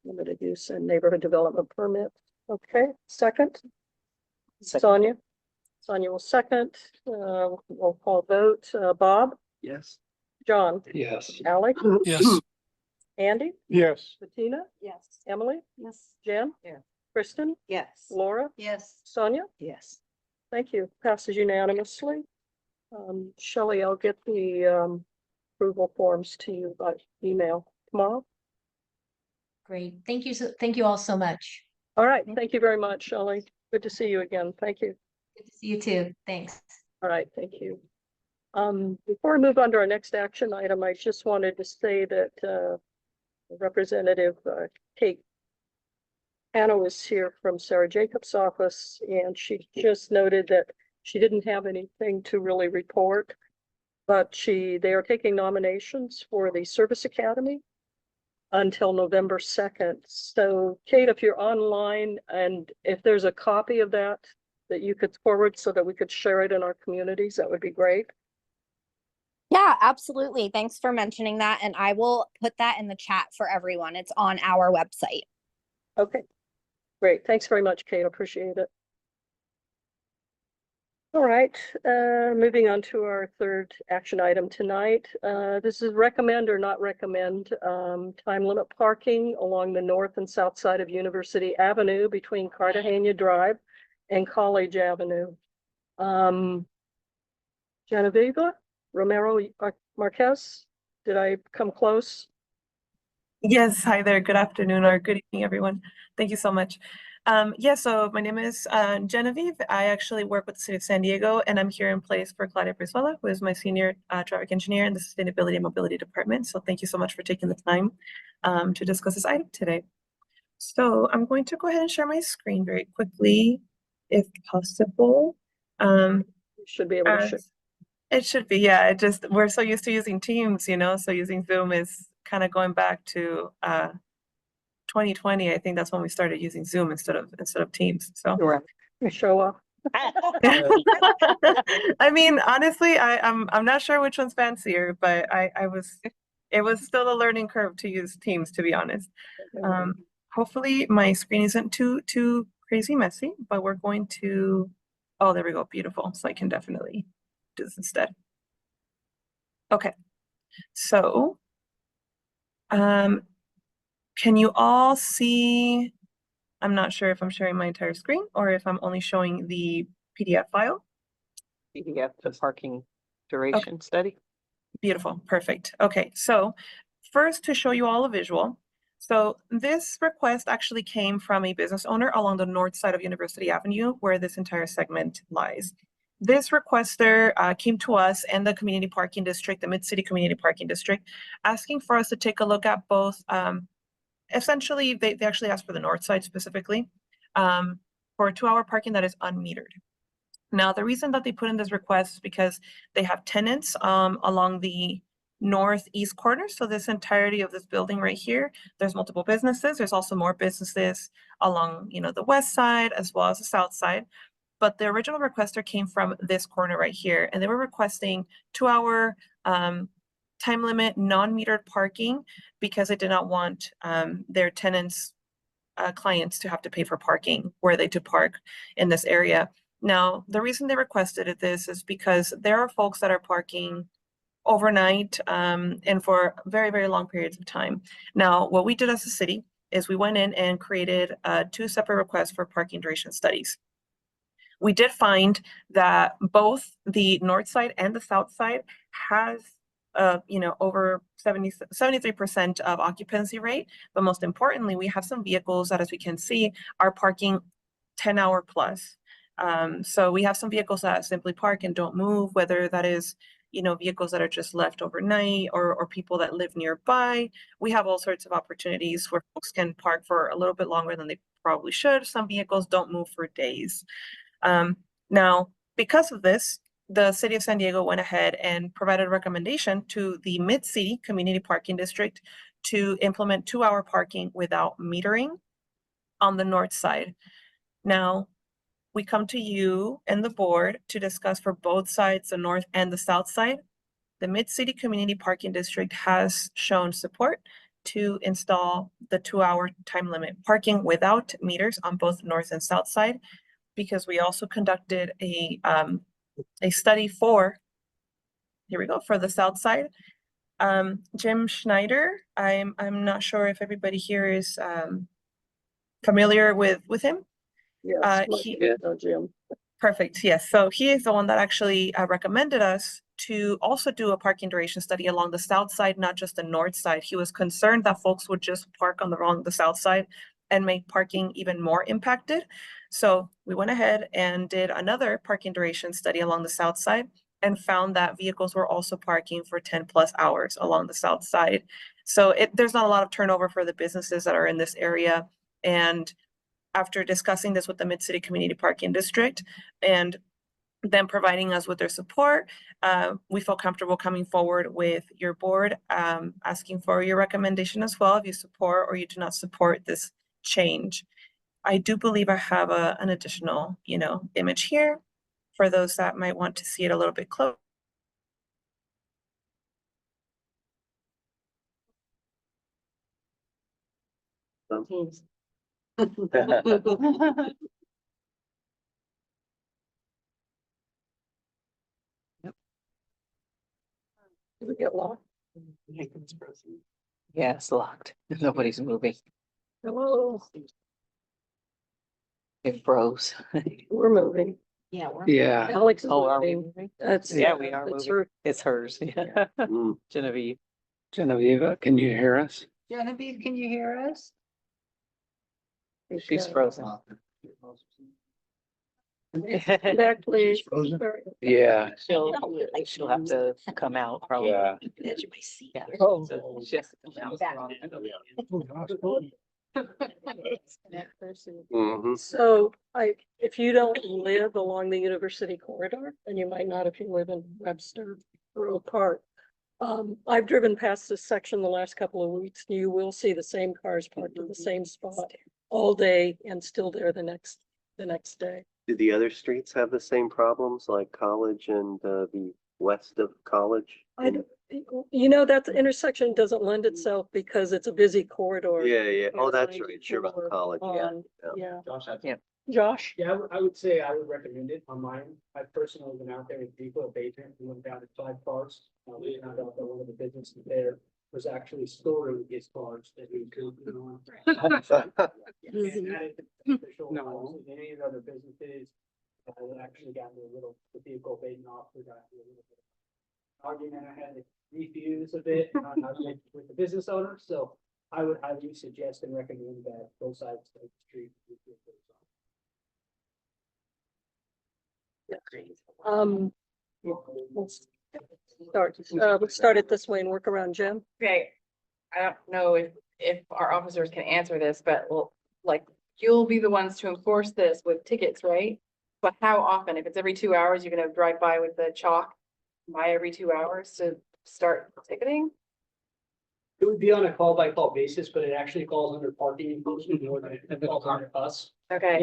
limited use and neighborhood development permit. Okay, second. Sonia. Sonia will second. We'll call vote. Bob, Yes. John, Yes. Alex, Yes. Andy, Yes. Bettina, Yes. Emily, Yes. Jen, Yeah. Kristen, Yes. Laura, Yes. Sonia. Yes. Thank you. Passes unanimously. Shelley, I'll get the approval forms to you by email tomorrow. Great. Thank you. Thank you all so much. All right. Thank you very much, Shelley. Good to see you again. Thank you. Good to see you too. Thanks. All right. Thank you. Before we move on to our next action item, I just wanted to say that Representative Kate Anna was here from Sarah Jacobs' office, and she just noted that she didn't have anything to really report, but they are taking nominations for the Service Academy until November 2nd. So Kate, if you're online and if there's a copy of that you could forward so that we could share it in our communities, that would be great. Yeah, absolutely. Thanks for mentioning that. And I will put that in the chat for everyone. It's on our website. Okay, great. Thanks very much, Kate. Appreciate it. All right, moving on to our third action item tonight. This is recommend or not recommend time limit parking along the north and south side of University Avenue between Cartagena Drive and College Avenue. Genevieve Romero Marquez, did I come close? Yes, hi there. Good afternoon or good evening, everyone. Thank you so much. So my name is Genevieve. I actually work with the City of San Diego, and I'm here in place for Claudia Brizuela, who is my senior traffic engineer in the Sustainability and Mobility Department. So thank you so much for taking the time to discuss this item today. So I'm going to go ahead and share my screen very quickly, if possible. You should be able to share. It should be, yeah. We're so used to using Teams, so using Zoom is kind of going back to 2020. I think that's when we started using Zoom instead of Teams. So Show off. I mean, honestly, I'm not sure which one's fancier, but it was still a learning curve to use Teams, to be honest. Hopefully my screen isn't too crazy messy, but we're going to, oh, there we go, beautiful. So I can definitely do this instead. Okay, so can you all see? I'm not sure if I'm sharing my entire screen or if I'm only showing the PDF file. PDF, the parking duration study. Beautiful, perfect. Okay, so first, to show you all a visual. So this request actually came from a business owner along the north side of University Avenue, where this entire segment lies. This requester came to us and the community parking district, the Mid-City Community Parking District, asking for us to take a look at both. Essentially, they actually asked for the north side specifically for a 2-hour parking that is unmetered. Now, the reason that they put in this request is because they have tenants along the northeast corner. So this entirety of this building right here, there's multiple businesses. There's also more businesses along, the west side as well as the south side. But the original requester came from this corner right here, and they were requesting 2-hour time limit, non-metered parking, because they did not want their tenants, clients to have to pay for parking where they to park in this area. Now, the reason they requested this is because there are folks that are parking overnight and for very, very long periods of time. Now, what we did as a city is we went in and created 2 separate requests for parking duration studies. We did find that both the north side and the south side has over 73% of occupancy rate. But most importantly, we have some vehicles that, as we can see, are parking 10-hour plus. So we have some vehicles that simply park and don't move, whether that is, vehicles that are just left overnight or people that live nearby. We have all sorts of opportunities where folks can park for a little bit longer than they probably should. Some vehicles don't move for days. Now, because of this, the city of San Diego went ahead and provided a recommendation to the Mid-City Community Parking District to implement 2-hour parking without metering on the north side. Now, we come to you and the board to discuss for both sides, the north and the south side. The Mid-City Community Parking District has shown support to install the 2-hour time limit parking without meters on both north and south side, because we also conducted a study for the south side. Jim Schneider, I'm not sure if everybody here is familiar with him. Yes, Jim. Perfect. Yes. So he is the one that actually recommended us to also do a parking duration study along the south side, not just the north side. He was concerned that folks would just park on the south side and make parking even more impacted. So we went ahead and did another parking duration study along the south side and found that vehicles were also parking for 10+ hours along the south side. So there's not a lot of turnover for the businesses that are in this area. And after discussing this with the Mid-City Community Parking District and them providing us with their support, we feel comfortable coming forward with your board, asking for your recommendation as well, if you support or you do not support this change. I do believe I have an additional, image here for those that might want to see it a little bit closer. Did we get locked? Yeah, it's locked. Nobody's moving. Hello, It froze. we're moving. Yeah, we're. Yeah. Alex is Oh, are we moving. moving? That's. Yeah, we are that's moving. her- It's hers. Yeah. Genevieve. Genevieve, can you hear us? Genevieve, can you hear us? She's She's frozen. Back, please. Frozen? Yeah. She'll have to come out probably. Yeah. Edge of my seat. Yeah. Oh. So she has to come out. Mm-hmm. So if you don't live along the university corridor, and you might not if you live in Webster or Oak Park. I've driven past this section the last couple of weeks. You will see the same cars parked in the same spot all day and still there the next day. Do the other streets have the same problems like College and the west of College? That intersection doesn't lend itself because it's a busy corridor. Yeah. Oh, that's right. Sure about College. Yeah. Yeah. Josh? Yeah, I would say I would recommend it on mine. I personally went out there with people at Bayton and went down to 5 cars. We found out that one of the businesses there was actually storing his cars that he could, on. And added official, any of the other businesses, actually got me a little, the vehicle Bayton officer got me a little bit. argument I had to refuse a bit with the business owner, so I would highly suggest and recommend that both sides of the street. Let's let's start it this way and work around Jim. Okay, I don't know if our officers can answer this, but well, like, you'll be the ones to enforce this with tickets, right? But how often? If it's every 2 hours, you're gonna drive by with the chalk by every 2 hours to start ticketing? It would be on a call by call basis, but it actually falls under parking enforcement more than it falls under us. Okay.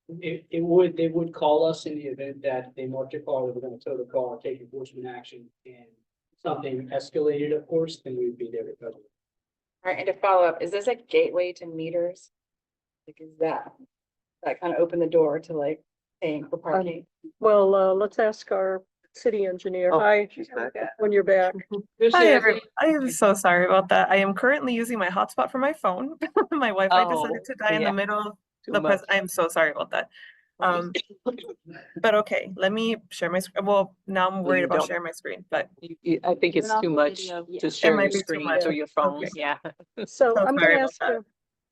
They would call us in the event that they marked your car, they were gonna tow the car, take enforcement action, and something escalated, of course, then we'd be there to cover it. All right, and to follow up, is this a gateway to meters? Like, is that kind of open the door to like paying for parking? Well, let's ask our city engineer. Oh, Hi, she's back. when you're back. Hi, everyone. I am so sorry about that. I am currently using my hotspot for my phone. My Wi-Fi decided to die in the middle of the press. I am so sorry about that. But okay, let me share my screen. Well, now I'm worried about sharing my screen, but I think it's too much to share might your be too screen much. to your phone. Okay. Yeah. So I'm sorry gonna about ask that. her,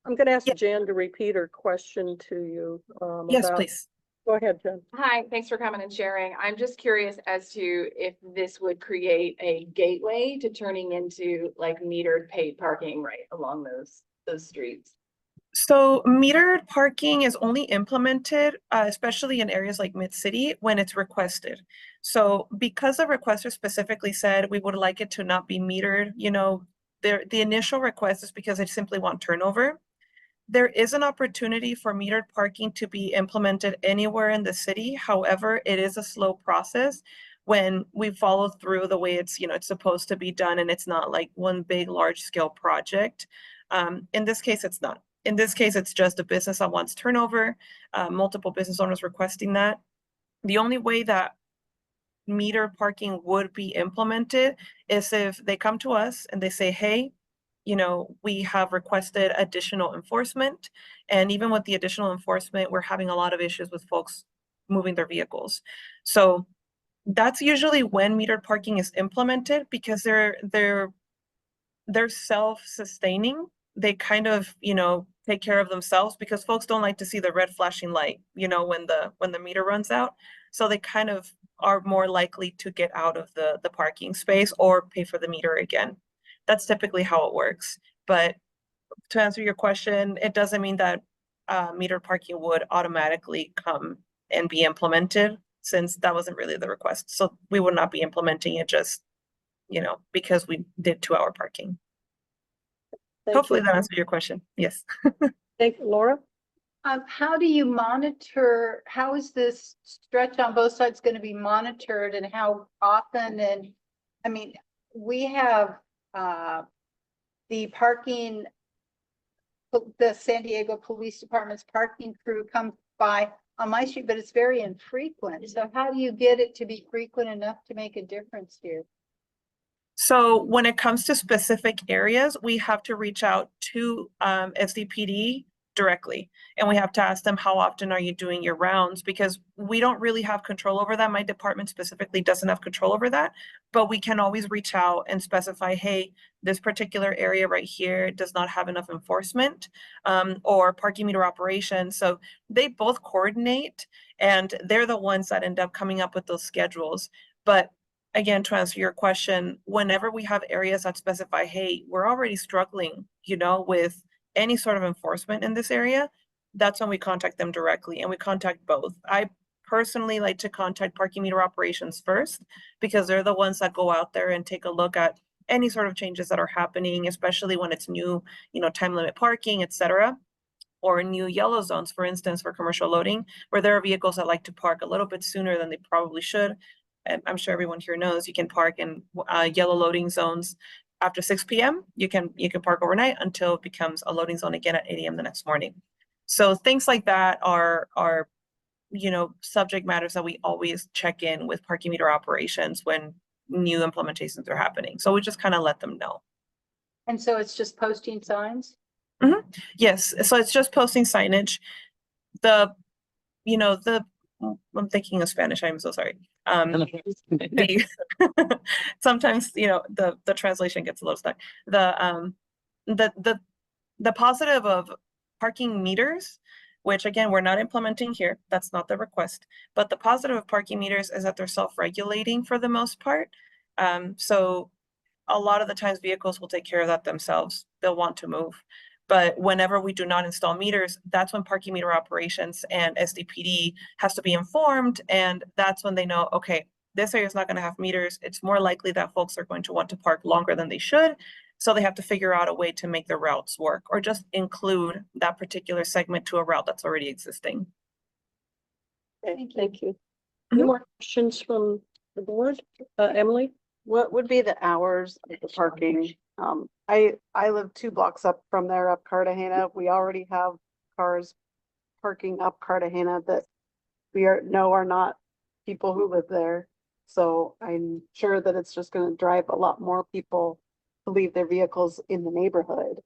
I'm gonna ask Jan to repeat her question to you. Yes, about- please. Go ahead, Jen. Hi, thanks for coming and sharing. I'm just curious as to if this would create a gateway to turning into like metered paid parking right along those streets. So metered parking is only implemented, especially in areas like Mid-City, when it's requested. So because the requester specifically said we would like it to not be metered, the initial request is because they simply want turnover. There is an opportunity for metered parking to be implemented anywhere in the city. However, it is a slow process when we follow through the way it's supposed to be done, and it's not like one big large scale project. In this case, it's not. In this case, it's just a business that wants turnover, multiple business owners requesting that. The only way that metered parking would be implemented is if they come to us and they say, hey, we have requested additional enforcement. And even with the additional enforcement, we're having a lot of issues with folks moving their vehicles. So that's usually when metered parking is implemented, because they're self-sustaining. They kind of, take care of themselves, because folks don't like to see the red flashing light, when the meter runs out. So they kind of are more likely to get out of the parking space or pay for the meter again. That's typically how it works. But to answer your question, it doesn't mean that metered parking would automatically come and be implemented, since that wasn't really the request. So we would not be implementing it just, because we did 2-hour parking. Hopefully that answered your question. Yes. Thank you, Laura. How do you monitor, how is this stretch on both sides going to be monitored, and how often? And I mean, we have the parking, the San Diego Police Department's parking crew come by on my street, but it's very infrequent. So how do you get it to be frequent enough to make a difference here? So when it comes to specific areas, we have to reach out to SDPD directly, and we have to ask them, how often are you doing your rounds? Because we don't really have control over that. My department specifically doesn't have control over that, but we can always reach out and specify, hey, this particular area right here does not have enough enforcement, or parking meter operation. So they both coordinate, and they're the ones that end up coming up with those schedules. But again, to answer your question, whenever we have areas that specify, hey, we're already struggling, with any sort of enforcement in this area, that's when we contact them directly, and we contact both. I personally like to contact parking meter operations first, because they're the ones that go out there and take a look at any sort of changes that are happening, especially when it's new, time limit parking, etc., or new yellow zones, for instance, for commercial loading, where there are vehicles that like to park a little bit sooner than they probably should. And I'm sure everyone here knows you can park in yellow loading zones after 6 p.m. You can park overnight until it becomes a loading zone again at 8 a.m. the next morning. So things like that are subject matters that we always check in with parking meter operations when new implementations are happening. So we just kind of let them know. And so it's just posting signs? Mm-hmm. Yes, so it's just posting signage. The I'm thinking of Spanish. I'm so sorry. The sometimes, you know, the translation gets a little stuck. The positive of parking meters, which again, we're not implementing here. That's not the request. But the positive of parking meters is that they're self-regulating for the most part. So a lot of the times vehicles will take care of that themselves. They'll want to move. But whenever we do not install meters, that's when parking meter operations and SDPD has to be informed. And that's when they know, okay, this area is not going to have meters. It's more likely that folks are going to want to park longer than they should. So they have to figure out a way to make the routes work or just include that particular segment to a route that's already existing. Okay, thank you. Any more questions from the board? Emily? What would be the hours of the parking? I live 2 blocks up from there, up Cartagena. We already have cars parking up Cartagena that we are not people who live there. So I'm sure that it's just gonna drive a lot more people to leave their vehicles in the neighborhood.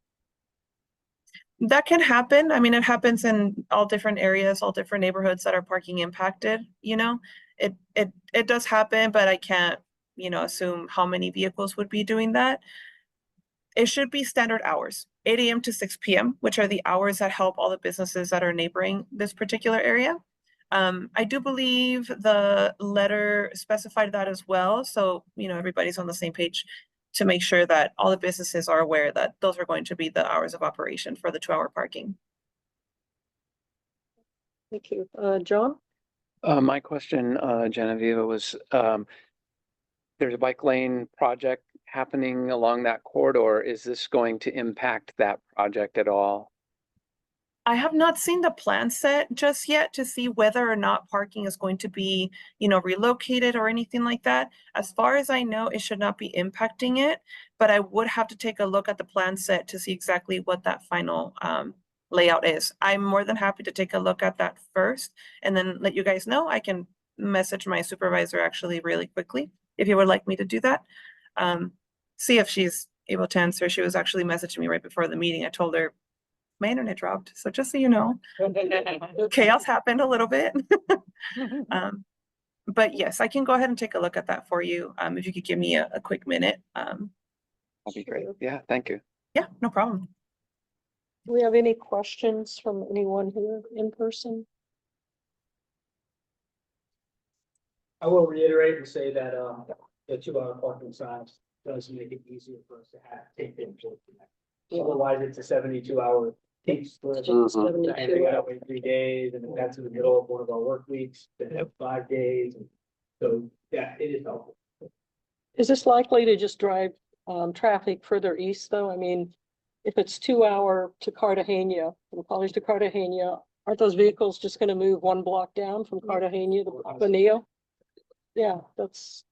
That can happen. I mean, it happens in all different areas, all different neighborhoods that are parking impacted, you know. It does happen, but I can't, you know, assume how many vehicles would be doing that. It should be standard hours, 8 a.m. to 6 p.m., which are the hours that help all the businesses that are neighboring this particular area. I do believe the letter specified that as well. So, you know, everybody's on the same page to make sure that all the businesses are aware that those are going to be the hours of operation for the 2-hour parking. Thank you. John? My question, Genevieve, was, there's a bike lane project happening along that corridor. Is this going to impact that project at all? I have not seen the plan set just yet to see whether or not parking is going to be, you know, relocated or anything like that. As far as I know, it should not be impacting it, but I would have to take a look at the plan set to see exactly what that final layout is. I'm more than happy to take a look at that first and then let you guys know. I can message my supervisor actually really quickly if you would like me to do that. See if she's able to answer. She was actually messaging me right before the meeting. I told her my internet dropped. So just so you know, chaos happened a little bit. But yes, I can go ahead and take a look at that for you. If you could give me a quick minute. That'd be great. Yeah, thank you. Yeah, no problem. Do we have any questions from anyone here in person? I will reiterate and say that, the 2-hour parking signs does make it easier for us to take input. Otherwise, it's a 72-hour take split. And we gotta wait 3 days, and if that's in the middle of one of our work weeks, then 5 days. So, yeah, it is helpful. Is this likely to just drive traffic further east though? I mean, if it's 2-hour to Cartagena, from College to Cartagena, aren't those vehicles just gonna move 1 block down from Cartagena to Benillo? Yeah, that's.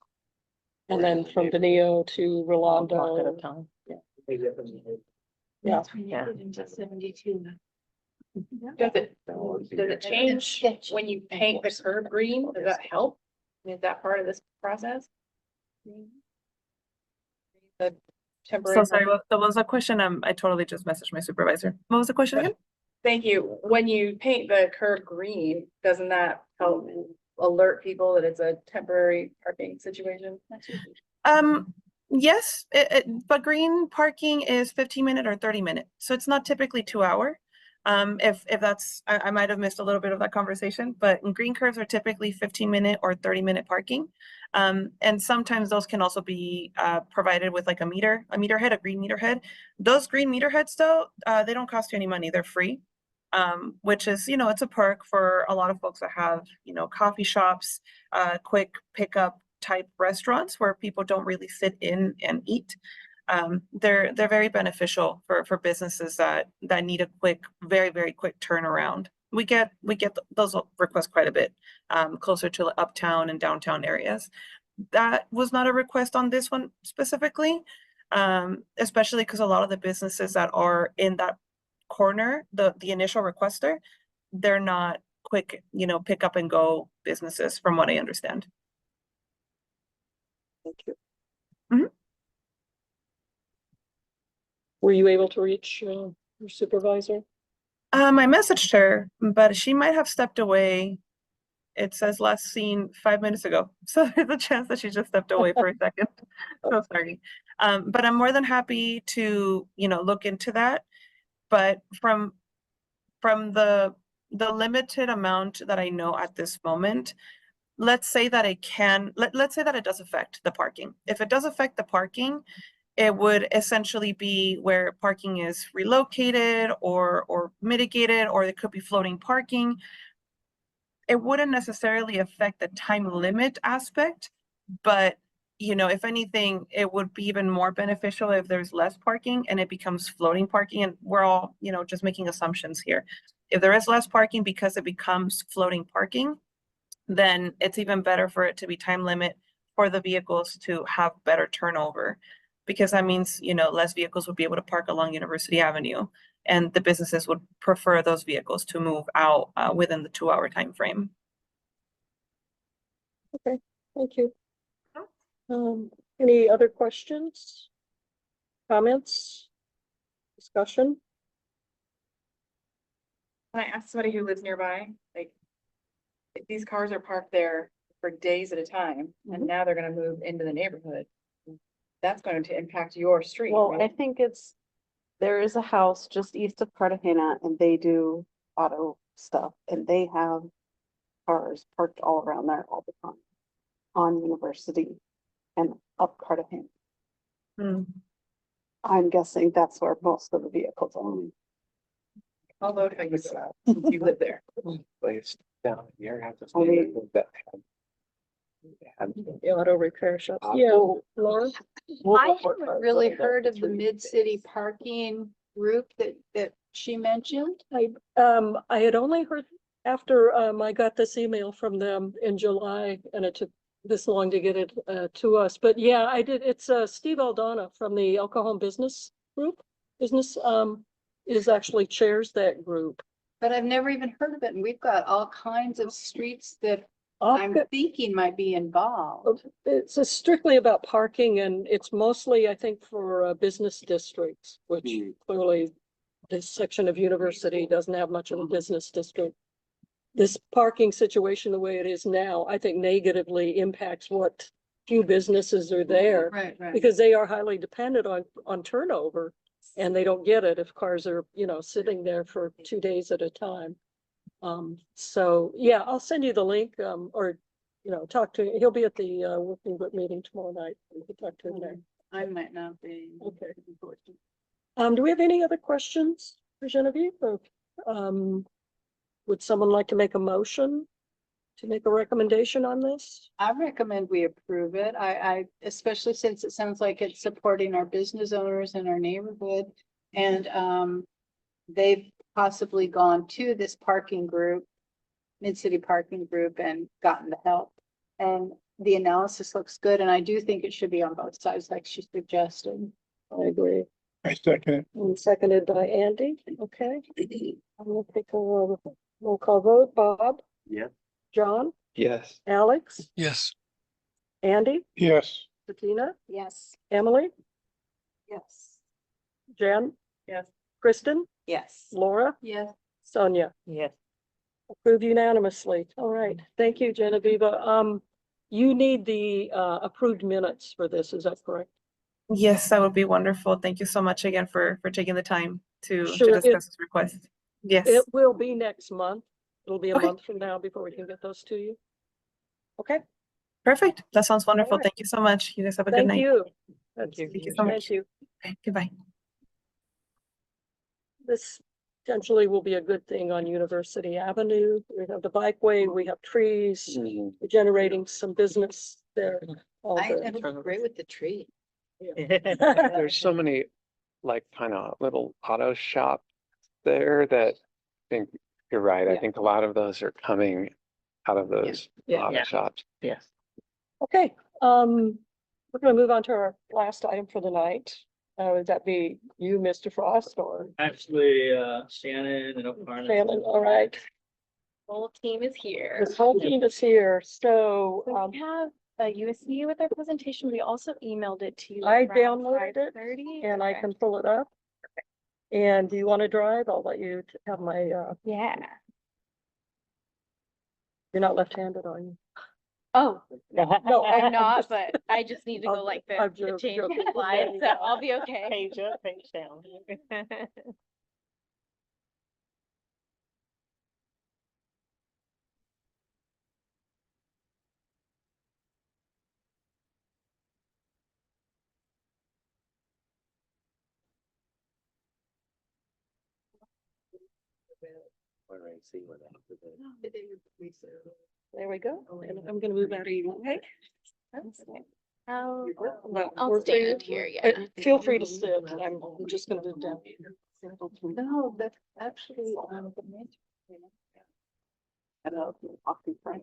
And then from Benillo to Rolando. At a time. Yeah. Yeah. Yeah. Into 72. Does it change when you paint the curb green? Does that help? Is that part of this process? The temporary. So sorry, what was the question? I totally just messaged my supervisor. What was the question again? Thank you. When you paint the curb green, doesn't that help alert people that it's a temporary parking situation? Yes, but green parking is 15-minute or 30-minute, so it's not typically 2-hour. If that's, I might have missed a little bit of that conversation, but green curves are typically 15-minute or 30-minute parking. And sometimes those can also be provided with like a meter head, a green meter head. Those green meter heads though, they don't cost you any money, they're free. Which is, you know, it's a perk for a lot of folks that have, you know, coffee shops, quick pickup type restaurants where people don't really sit in and eat. They're very beneficial for businesses that need a quick, very quick turnaround. We get those requests quite a bit, closer to uptown and downtown areas. That was not a request on this one specifically, especially because a lot of the businesses that are in that corner, the initial requester, they're not quick, you know, pick up and go businesses from what I understand. Thank you. Were you able to reach your supervisor? I messaged her, but she might have stepped away. It says last seen 5 minutes ago. So there's a chance that she just stepped away for a second. So sorry. But I'm more than happy to, look into that. But from the limited amount that I know at this moment, let's say that let's say that it does affect the parking. If it does affect the parking, it would essentially be where parking is relocated or mitigated, or it could be floating parking. It wouldn't necessarily affect the time limit aspect, but if anything, it would be even more beneficial if there's less parking and it becomes floating parking. And we're all, just making assumptions here. If there is less parking because it becomes floating parking, then it's even better for it to be time limit for the vehicles to have better turnover, because that means, less vehicles would be able to park along University Avenue, and the businesses would prefer those vehicles to move out within the 2-hour time frame. Okay, thank you. Any other questions? Comments? Discussion? Can I ask somebody who lives nearby, like, if these cars are parked there for days at a time, and now they're gonna move into the neighborhood, that's going to impact your street, Well, I right? think there is a house just east of Cartagena and they do auto stuff and they have cars parked all around there all the time on University and up Cartagena. I'm guessing that's where most of the vehicles are. I'll vote how you said, you live there. Place down here, have to I mean- that The auto repair shop. Uh, Yeah, Laura? I haven't really heard of the mid-city parking group that she mentioned. I had only heard after I got this email from them in July, and it took this long to get it to us. But yeah, I did. It's Steve Aldana from the El Cajon Business Group. Is actually chairs that group. But I've never even heard of it, and we've got all kinds of streets that I'm thinking might be involved. It's strictly about parking, and it's mostly, I think, for business districts, which clearly this section of University doesn't have much of a business district. This parking situation, the way it is now, I think negatively impacts what few businesses are there. Right. Because they are highly dependent on turnover, and they don't get it if cars are, sitting there for 2 days at a time. So yeah, I'll send you the link, or, talk to, he'll be at the working group meeting tomorrow night. You can talk to him there. I might not be. Okay. Do we have any other questions for Genevieve? Or, would someone like to make a motion to make a recommendation on this? I recommend we approve it. I, especially since it sounds like it's supporting our business owners in our neighborhood. And, they've possibly gone to this parking group, mid-city parking group, and gotten the help. And the analysis looks good, and I do think it should be on both sides, like she suggested. I agree. I second it. And seconded by Andy. Okay. I'm gonna take a roll call vote. Bob, Yeah. John, Yes. Alex, Yes. Andy, Yes. Bettina, Yes. Emily, Yes. Jen, Yes. Kristen, Yes. Laura, Yes. Sonia. Yes. Approved unanimously. All right. Thank you, Genevieve. You need the approved minutes for this. Is that correct? Yes, that would be wonderful. Thank you so much again for taking the time to Sure, discuss this request. Yes. It will be next month. It'll be a Okay. month from now before we can get those to you. Okay, Perfect. That sounds wonderful. All right. Thank you so much. You guys have a good thank night. you. Thank you. Thank you so much. Thank you. Okay, goodbye. This potentially will be a good thing on University Avenue. We have the bikeway, we have trees, we're generating some business there. all good. It looks great with the tree. There's so many like kind of little auto shops there that I think you're right. I Yeah. think a lot of those are coming out of those Yeah. auto shops. Yes. Okay, we're gonna move on to our last item for the night. Would that be you, Mr. Frost, or Actually, Shannon and O'Connor. Shannon? All right, Whole team is here. this whole team is here, so, We have a USC with our presentation. We also emailed it to you. I around downloaded it 5:30. and I Okay. can pull it up. And do you want to drive? I'll let you have my, Yeah. You're not left-handed, are you? Oh, no, I'm not, but I just need to go I'm- like this I'm to change joking. the slide, so I'll be okay. Page up, page down. There we go. And I'm gonna move out of your way. I'll Well, I'll we're- stand here, yeah. Feel free to sit. I'm just gonna move down. No, that's actually, the major. Off the front.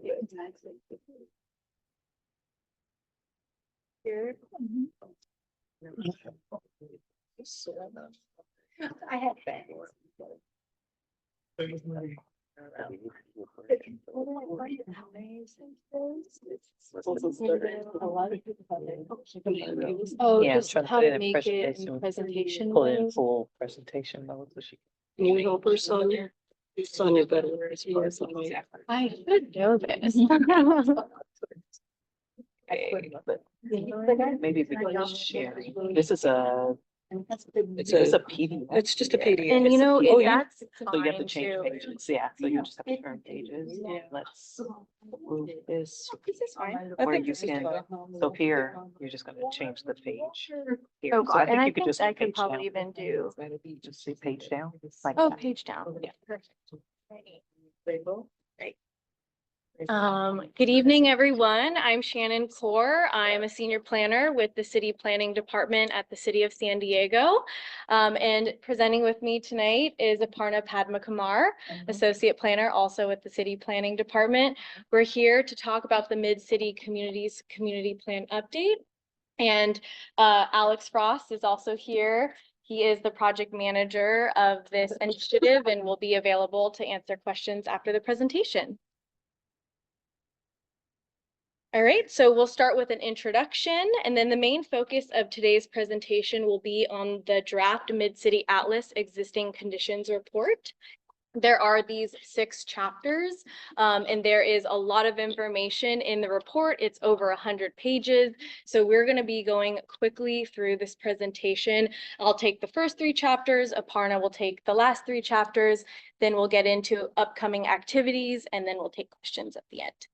Here. I have been. Oh, Yeah, just trying to how put it to in make it in presentation. presentation. Pull it in mode. full presentation mode so she. Can you help her, Sonia? Sonia better as far as I. I should know this. Maybe we can share. This is a, It's it's a PDF. It's just a PDF. And you know, Oh, yeah. that's So you have to fine change too. pages. Yeah, so you just have to turn pages. Let's move this. This is fine. I Or think you this is can, fine. so here, you're just gonna change the page. Here. Oh So God, and I you could think just I say could page probably down. even do, Just say page down. like oh, that. page down. Yeah. Perfect. Good evening, everyone. I'm Shannon Core. I'm a senior planner with the City Planning Department at the City of San Diego. And presenting with me tonight is Aparna Padmakumar, Associate Planner, also with the City Planning Department. We're here to talk about the Mid-City Communities Community Plan Update. And Alex Frost is also here. He is the project manager of this initiative and will be available to answer questions after the presentation. All right, so we'll start with an introduction, and then the main focus of today's presentation will be on the draft Mid-City Atlas Existing Conditions Report. There are these 6 chapters, and there is a lot of information in the report. It's over 100 pages, so we're going to be going quickly through this presentation. I'll take the first 3 chapters, Aparna will take the last 3 chapters, then we'll get into upcoming activities, and then we'll take questions at the end.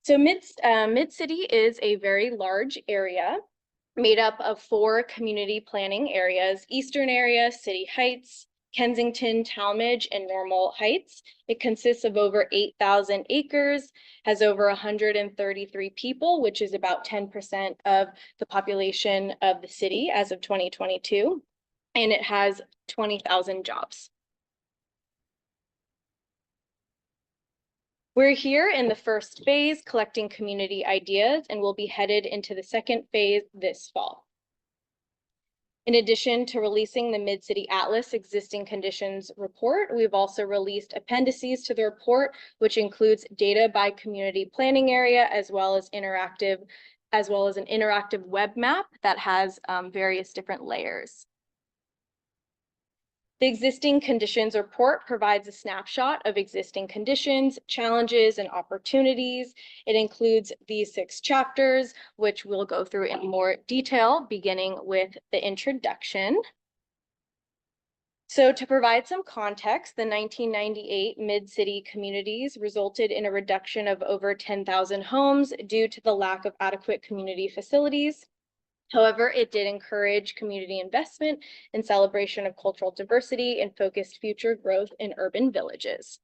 So Mid-City is a very large area made up of 4 community planning areas: Eastern Area, City Heights, Kensington, Talmadge, and Normal Heights. It consists of over 8,000 acres, has over 133 people, which is about 10% of the population of the city as of 2022, and it has 20,000 jobs. We're here in the first phase, collecting community ideas, and we'll be headed into the second phase this fall. In addition to releasing the Mid-City Atlas Existing Conditions Report, we've also released appendices to the report, which includes data by community planning area, as well as an interactive web map that has various different layers. The Existing Conditions Report provides a snapshot of existing conditions, challenges, and opportunities. It includes these 6 chapters, which we'll go through in more detail, beginning with the introduction. So to provide some context, the 1998 Mid-City communities resulted in a reduction of over 10,000 homes due to the lack of adequate community facilities. However, it did encourage community investment and celebration of cultural diversity and focused future growth in urban villages.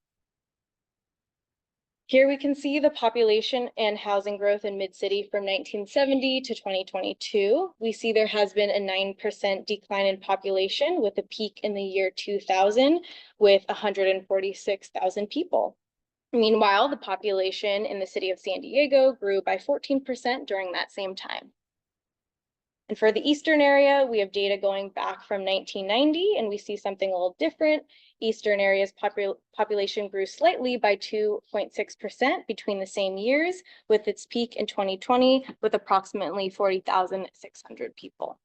Here we can see the population and housing growth in Mid-City from 1970 to 2022. We see there has been a 9% decline in population, with a peak in the year 2000 with 146,000 people. Meanwhile, the population in the city of San Diego grew by 14% during that same time. And for the Eastern area, we have data going back from 1990, and we see something a little different. Eastern area's population grew slightly by 2.6% between the same years, with its peak in 2020 with approximately 40,600 people.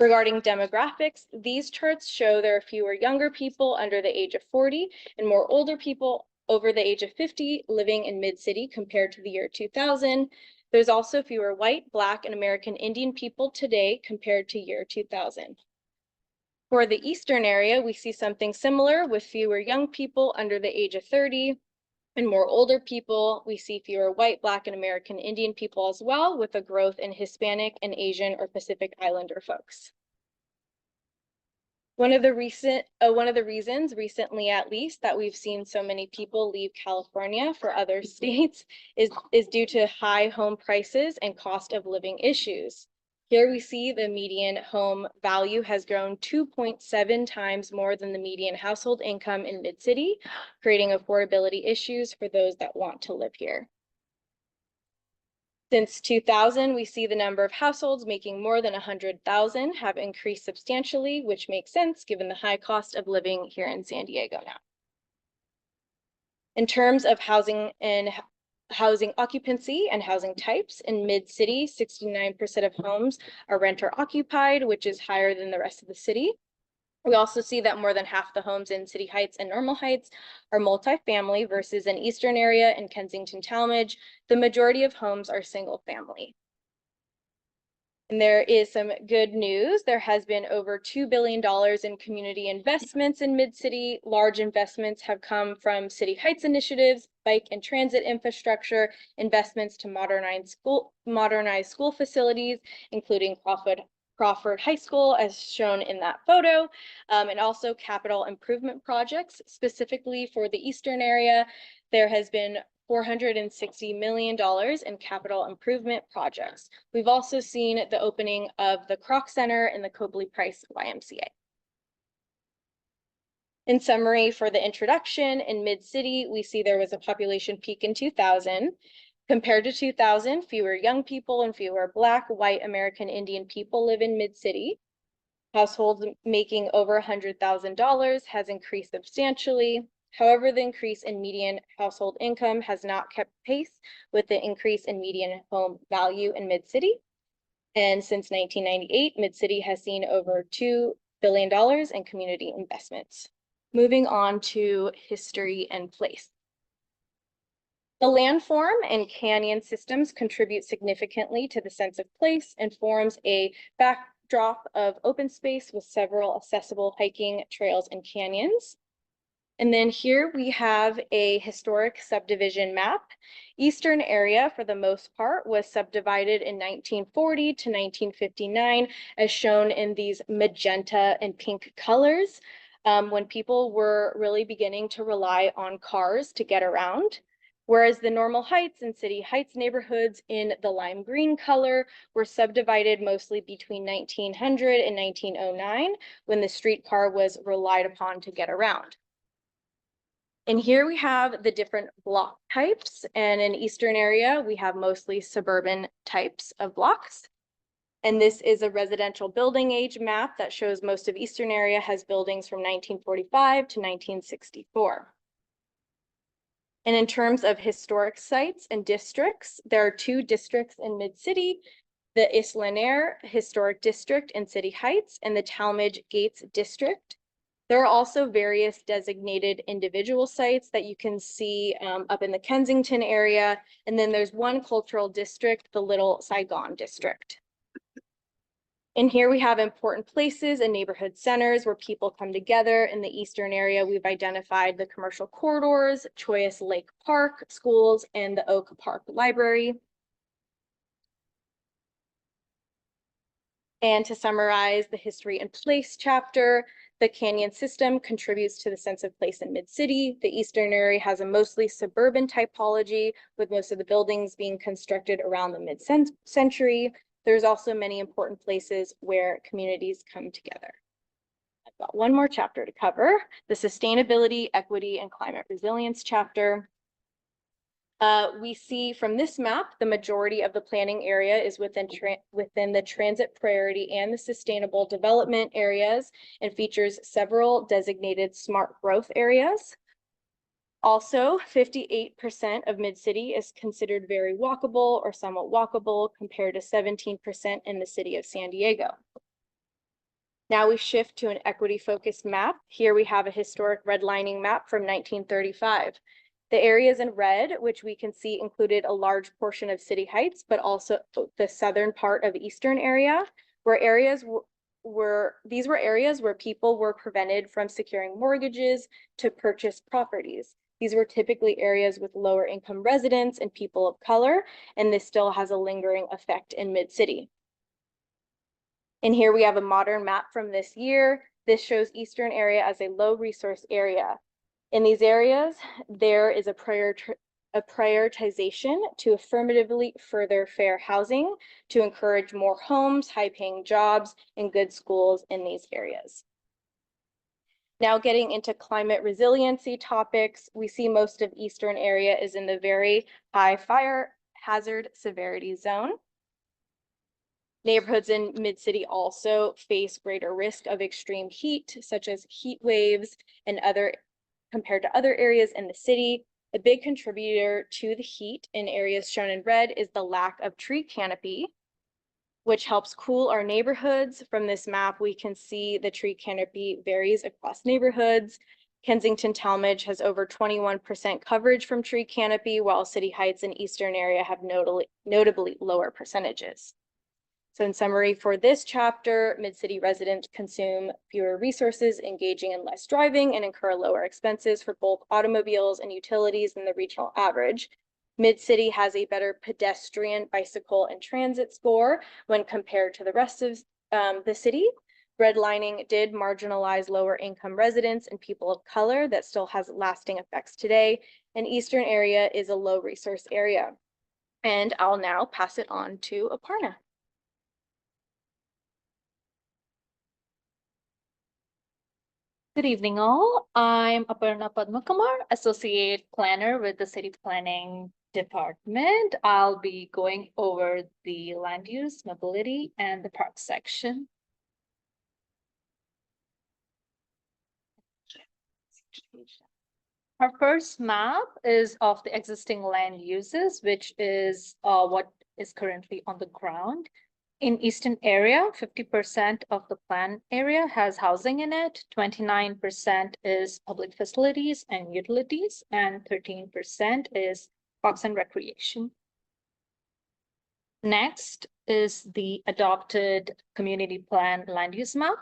Regarding demographics, these charts show there are fewer younger people under the age of 40 and more older people over the age of 50 living in Mid-City compared to the year 2000. There's also fewer white, Black, and American Indian people today compared to year 2000. For the Eastern area, we see something similar with fewer young people under the age of 30 and more older people. We see fewer white, Black, and American Indian people as well, with a growth in Hispanic and Asian or Pacific Islander folks. One of the reasons recently, at least, that we've seen so many people leave California for other states is due to high home prices and cost of living issues. Here we see the median home value has grown 2.7 times more than the median household income in Mid-City, creating affordability issues for those that want to live here. Since 2000, we see the number of households making more than 100,000 have increased substantially, which makes sense given the high cost of living here in San Diego now. In terms of housing occupancy and housing types, in Mid-City, 69% of homes are renter occupied, which is higher than the rest of the city. We also see that more than half the homes in City Heights and Normal Heights are multifamily versus an Eastern area in Kensington Talmadge. The majority of homes are single family. And there is some good news. There has been over $2 billion in community investments in Mid-City. Large investments have come from City Heights initiatives, bike and transit infrastructure, investments to modernize school facilities, including Crawford High School, as shown in that photo, and also capital improvement projects. Specifically for the Eastern area, there has been $460 million in capital improvement projects. We've also seen the opening of the Kroc Center and the Copley Price YMCA. In summary, for the introduction, in Mid-City, we see there was a population peak in 2000. Compared to 2000, fewer young people and fewer Black, white, American Indian people live in Mid-City. Households making over $100,000 has increased substantially. However, the increase in median household income has not kept pace with the increase in median home value in Mid-City. And since 1998, Mid-City has seen over $2 billion in community investments. Moving on to history and place. The landform and canyon systems contribute significantly to the sense of place and forms a backdrop of open space with several accessible hiking trails and canyons. And then here we have a historic subdivision map. Eastern area, for the most part, was subdivided in 1940 to 1959, as shown in these magenta and pink colors, when people were really beginning to rely on cars to get around. Whereas the Normal Heights and City Heights neighborhoods in the lime green color were subdivided mostly between 1900 and 1909, when the streetcar was relied upon to get around. And here we have the different block types, and in Eastern area, we have mostly suburban types of blocks. And this is a residential building age map that shows most of Eastern area has buildings from 1945 to 1964. And in terms of historic sites and districts, there are two districts in Mid-City, the Isla Nere Historic District in City Heights and the Talmadge Gates District. There are also various designated individual sites that you can see up in the Kensington area. And then there's one cultural district, the Little Saigon District. And here we have important places and neighborhood centers where people come together. In the Eastern area, we've identified the commercial corridors, Choice Lake Park, schools, and the Oak Park Library. And to summarize the history and place chapter, the canyon system contributes to the sense of place in Mid-City. The Eastern area has a mostly suburban typology, with most of the buildings being constructed around the mid-century. There's also many important places where communities come together. I've got one more chapter to cover, the sustainability, equity, and climate resilience chapter. We see from this map, the majority of the planning area is within the transit priority and the sustainable development areas, and features several designated smart growth areas. Also, 58% of Mid-City is considered very walkable or somewhat walkable, compared to 17% in the city of San Diego. Now we shift to an equity-focused map. Here we have a historic redlining map from 1935. The areas in red, which we can see included a large portion of City Heights, but also the southern part of Eastern area, were areas these were areas where people were prevented from securing mortgages to purchase properties. These were typically areas with lower income residents and people of color, and this still has a lingering effect in Mid-City. And here we have a modern map from this year. This shows Eastern area as a low resource area. In these areas, there is a prioritization to affirmatively further fair housing to encourage more homes, high-paying jobs, and good schools in these areas. Now getting into climate resiliency topics, we see most of Eastern area is in the very high fire hazard severity zone. Neighborhoods in Mid-City also face greater risk of extreme heat, such as heat waves and compared to other areas in the city. A big contributor to the heat in areas shown in red is the lack of tree canopy, which helps cool our neighborhoods. From this map, we can see the tree canopy varies across neighborhoods. Kensington Talmadge has over 21% coverage from tree canopy, while City Heights and Eastern area have notably lower percentages. So in summary, for this chapter, Mid-City residents consume fewer resources, engaging in less driving, and incur lower expenses for both automobiles and utilities than the regional average. Mid-City has a better pedestrian, bicycle, and transit score when compared to the rest of the city. Redlining did marginalize lower income residents and people of color that still has lasting effects today. And Eastern area is a low resource area. And I'll now pass it on to Aparna. Good evening, all. I'm Aparna Padmakumar, Associate Planner with the City Planning Department. I'll be going over the land use, mobility, and the park section. Our first map is of the existing land uses, which is what is currently on the ground. In Eastern area, 50% of the plan area has housing in it, 29% is public facilities and utilities, and 13% is parks and recreation. Next is the adopted community plan land use map.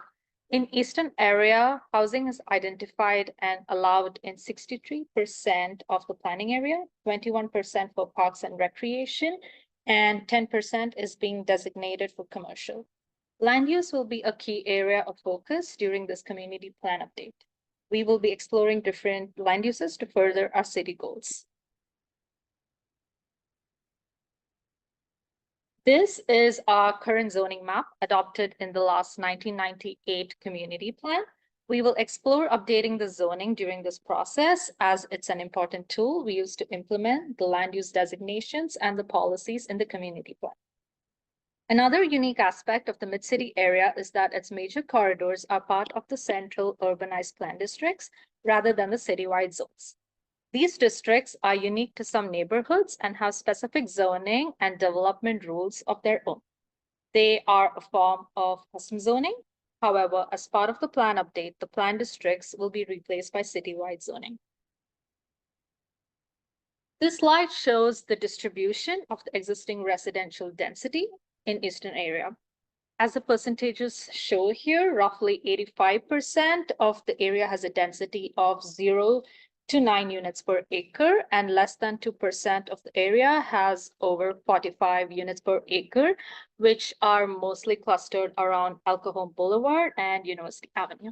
In Eastern area, housing is identified and allowed in 63% of the planning area, 21% for parks and recreation, and 10% is being designated for commercial. Land use will be a key area of focus during this community plan update. We will be exploring different land uses to further our city goals. This is our current zoning map adopted in the last 1998 community plan. We will explore updating the zoning during this process as it's an important tool we use to implement the land use designations and the policies in the community plan. Another unique aspect of the Mid-City area is that its major corridors are part of the central urbanized plan districts rather than the citywide zones. These districts are unique to some neighborhoods and have specific zoning and development rules of their own. They are a form of custom zoning. However, as part of the plan update, the plan districts will be replaced by citywide zoning. This slide shows the distribution of the existing residential density in Eastern area. As the percentages show here, roughly 85% of the area has a density of 0 to 9 units per acre, and less than 2% of the area has over 45 units per acre, which are mostly clustered around El Cajon Boulevard and University Avenue.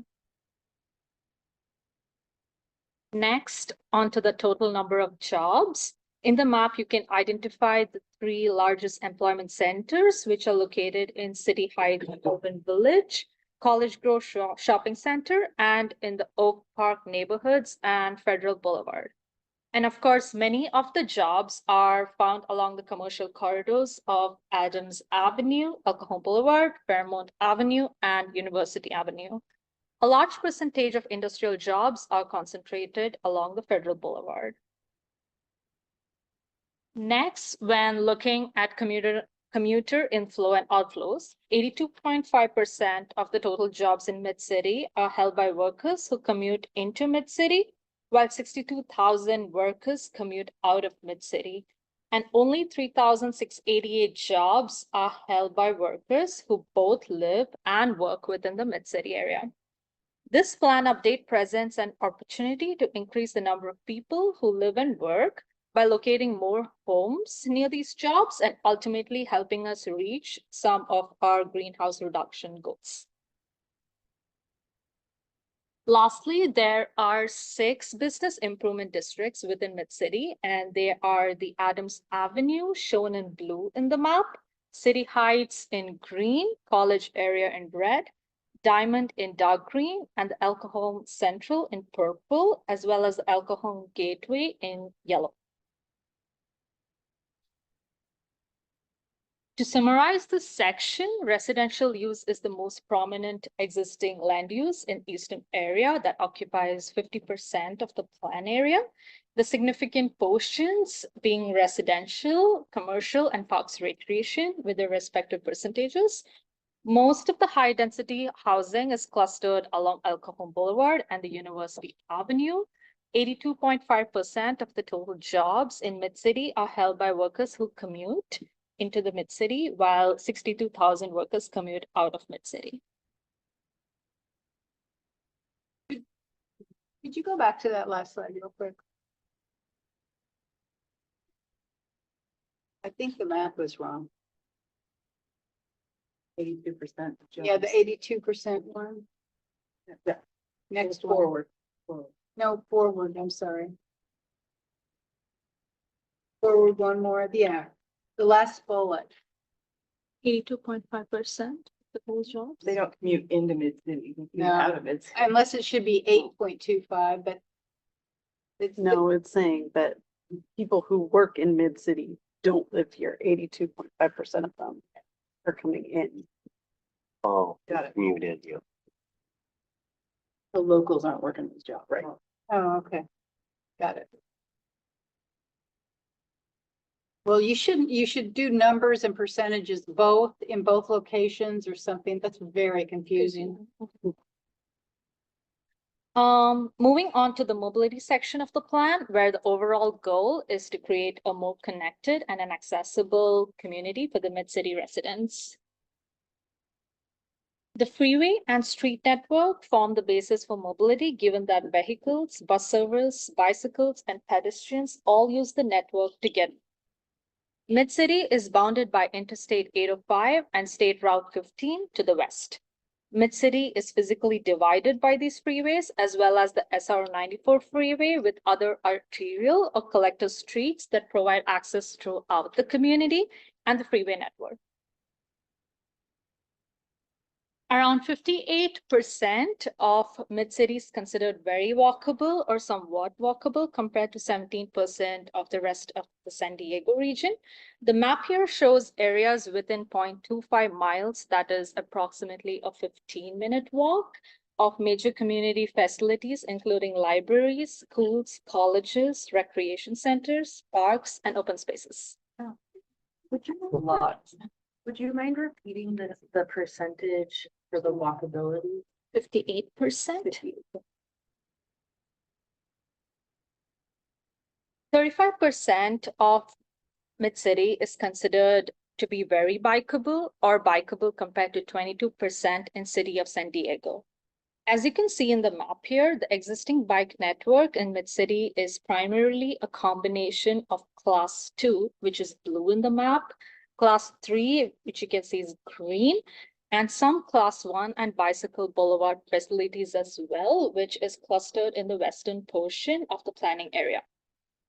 Next, onto the total number of jobs. In the map, you can identify the 3 largest employment centers, which are located in City Heights Urban Village, College Grove Shopping Center, and in the Oak Park neighborhoods and Federal Boulevard. And of course, many of the jobs are found along the commercial corridors of Adams Avenue, El Cajon Boulevard, Fairmont Avenue, and University Avenue. A large percentage of industrial jobs are concentrated along the Federal Boulevard. Next, when looking at commuter inflow and outflows, 82.5% of the total jobs in Mid-City are held by workers who commute into Mid-City, while 62,000 workers commute out of Mid-City. And only 3,688 jobs are held by workers who both live and work within the Mid-City area. This plan update presents an opportunity to increase the number of people who live and work by locating more homes near these jobs and ultimately helping us reach some of our greenhouse reduction goals. Lastly, there are 6 business improvement districts within Mid-City, and they are the Adams Avenue, shown in blue in the map, City Heights in green, College area in red, Diamond in dark green, and the El Cajon Central in purple, as well as the El Cajon Gateway in yellow. To summarize this section, residential use is the most prominent existing land use in eastern area that occupies 50% of the plan area. The significant portions being residential, commercial, and parks recreation with their respective percentages. Most of the high density housing is clustered along El Cajon Boulevard and the University Avenue. 82.5% of the total jobs in Mid-City are held by workers who commute into the Mid-City, while 62,000 workers commute out of Mid-City. Could you go back to that last slide real quick? I think the math was wrong. 82%. Yeah, the 82% one. Yeah. Next one. Forward. No, forward, I'm sorry. Forward one more, yeah, the last bullet. 82.5% of those jobs. They don't commute into Mid-City, they commute No. out of Mid-City. Unless it should be 8.25, but it's No, it's saying that people who work in Mid-City don't live here. 82.5% of them are coming in. Oh, Got it. commute in, yeah. The locals aren't working this job, right? Oh, okay. Got it. Well, you should do numbers and percentages both in both locations or something. That's very confusing. Moving on to the mobility section of the plan, where the overall goal is to create a more connected and an accessible community for the Mid-City residents. The freeway and street network form the basis for mobility, given that vehicles, bus service, bicycles, and pedestrians all use the network to get. Mid-City is bounded by Interstate 805 and State Route 15 to the west. Mid-City is physically divided by these freeways, as well as the SR 94 freeway with other arterial or collector streets that provide access throughout the community and the freeway network. Around 58% of Mid-City is considered very walkable or somewhat walkable compared to 17% of the rest of the San Diego region. The map here shows areas within 0.25 miles, that is approximately a 15-minute walk, of major community facilities, including libraries, schools, colleges, recreation centers, parks, and open spaces. Would you mind repeating the percentage for the walkability? 58%. 35% of Mid-City is considered to be very bikeable or bikeable compared to 22% in city of San Diego. As you can see in the map here, the existing bike network in Mid-City is primarily a combination of Class 2, which is blue in the map, Class 3, which you can see is green, and some Class 1 and bicycle boulevard facilities as well, which is clustered in the western portion of the planning area.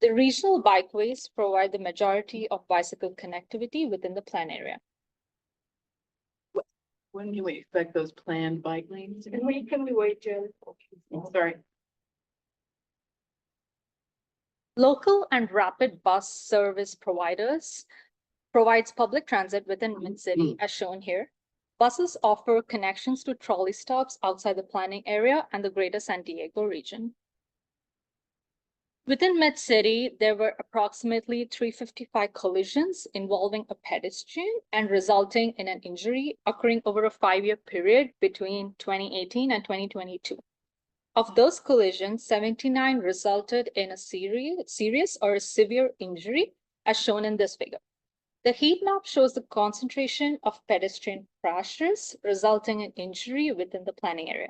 The regional bikeways provide the majority of bicycle connectivity within the plan area. When do we expect those planned bike lanes? Can we wait, Jen? Sorry. Local and rapid bus service provides public transit within Mid-City, as shown here. Buses offer connections to trolley stops outside the planning area and the greater San Diego region. Within Mid-City, there were approximately 355 collisions involving a pedestrian and resulting in an injury occurring over a 5-year period between 2018 and 2022. Of those collisions, 79 resulted in a serious or a severe injury, as shown in this figure. The heat map shows the concentration of pedestrian crashes resulting in injury within the planning area.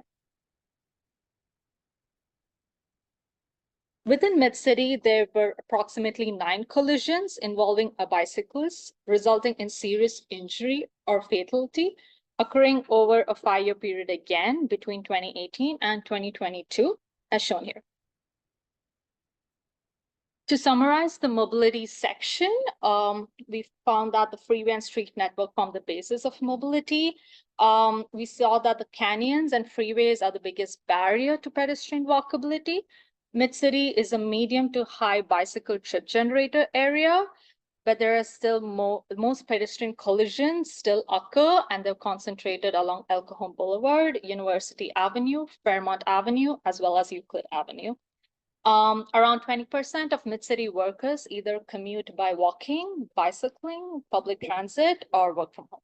Within Mid-City, there were approximately 9 collisions involving a bicyclist, resulting in serious injury or fatality, occurring over a 5-year period again between 2018 and 2022, as shown here. To summarize the mobility section, we found that the freeway and street network form the basis of mobility. We saw that the canyons and freeways are the biggest barrier to pedestrian walkability. Mid-City is a medium to high bicycle trip generator area, but there are still most pedestrian collisions still occur, and they're concentrated along El Cajon Boulevard, University Avenue, Fairmont Avenue, as well as Euclid Avenue. Around 20% of Mid-City workers either commute by walking, bicycling, public transit, or work from home.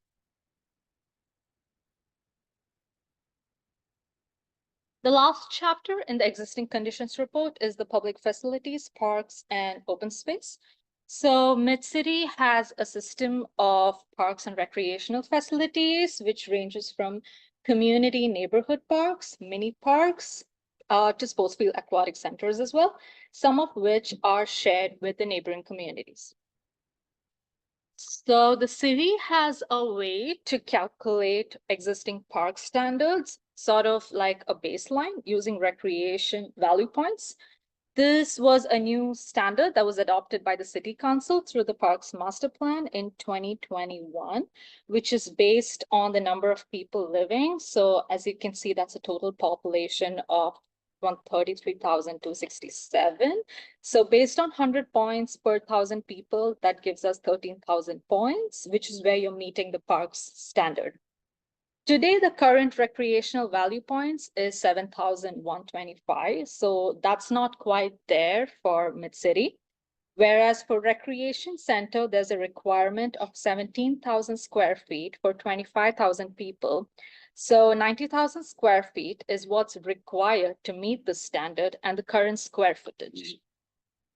The last chapter in the existing conditions report is the public facilities, parks, and open space. So Mid-City has a system of parks and recreational facilities, which ranges from community neighborhood parks, mini parks, to sports field aquatic centers as well, some of which are shared with the neighboring communities. So the city has a way to calculate existing park standards, sort of like a baseline using recreation value points. This was a new standard that was adopted by the City Council through the Parks Master Plan in 2021, which is based on the number of people living. So as you can see, that's a total population of 133,267. So based on 100 points per 1,000 people, that gives us 13,000 points, which is where you're meeting the park's standard. Today, the current recreational value points is 7,125. So that's not quite there for Mid-City. Whereas for recreation center, there's a requirement of 17,000 square feet for 25,000 people. So 90,000 square feet is what's required to meet the standard and the current square footage.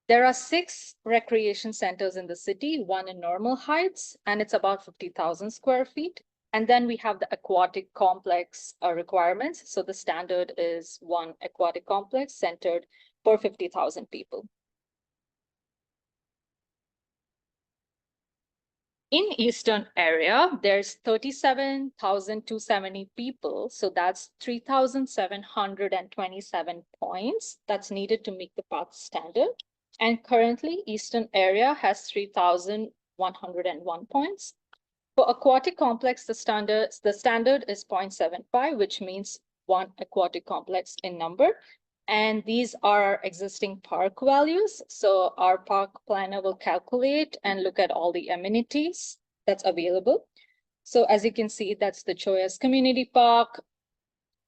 There are 6 recreation centers in the city, one in Normal Heights, and it's about 50,000 square feet. And then we have the aquatic complex requirements. So the standard is 1 aquatic complex centered for 50,000 people. In Eastern area, there's 37,270 people. So that's 3,727 points that's needed to meet the park standard. And currently, Eastern area has 3,101 points. For aquatic complex, the standard is 0.75, which means 1 aquatic complex in number. And these are existing park values. So our park planner will calculate and look at all the amenities that's available. So as you can see, that's the Choias Community Park,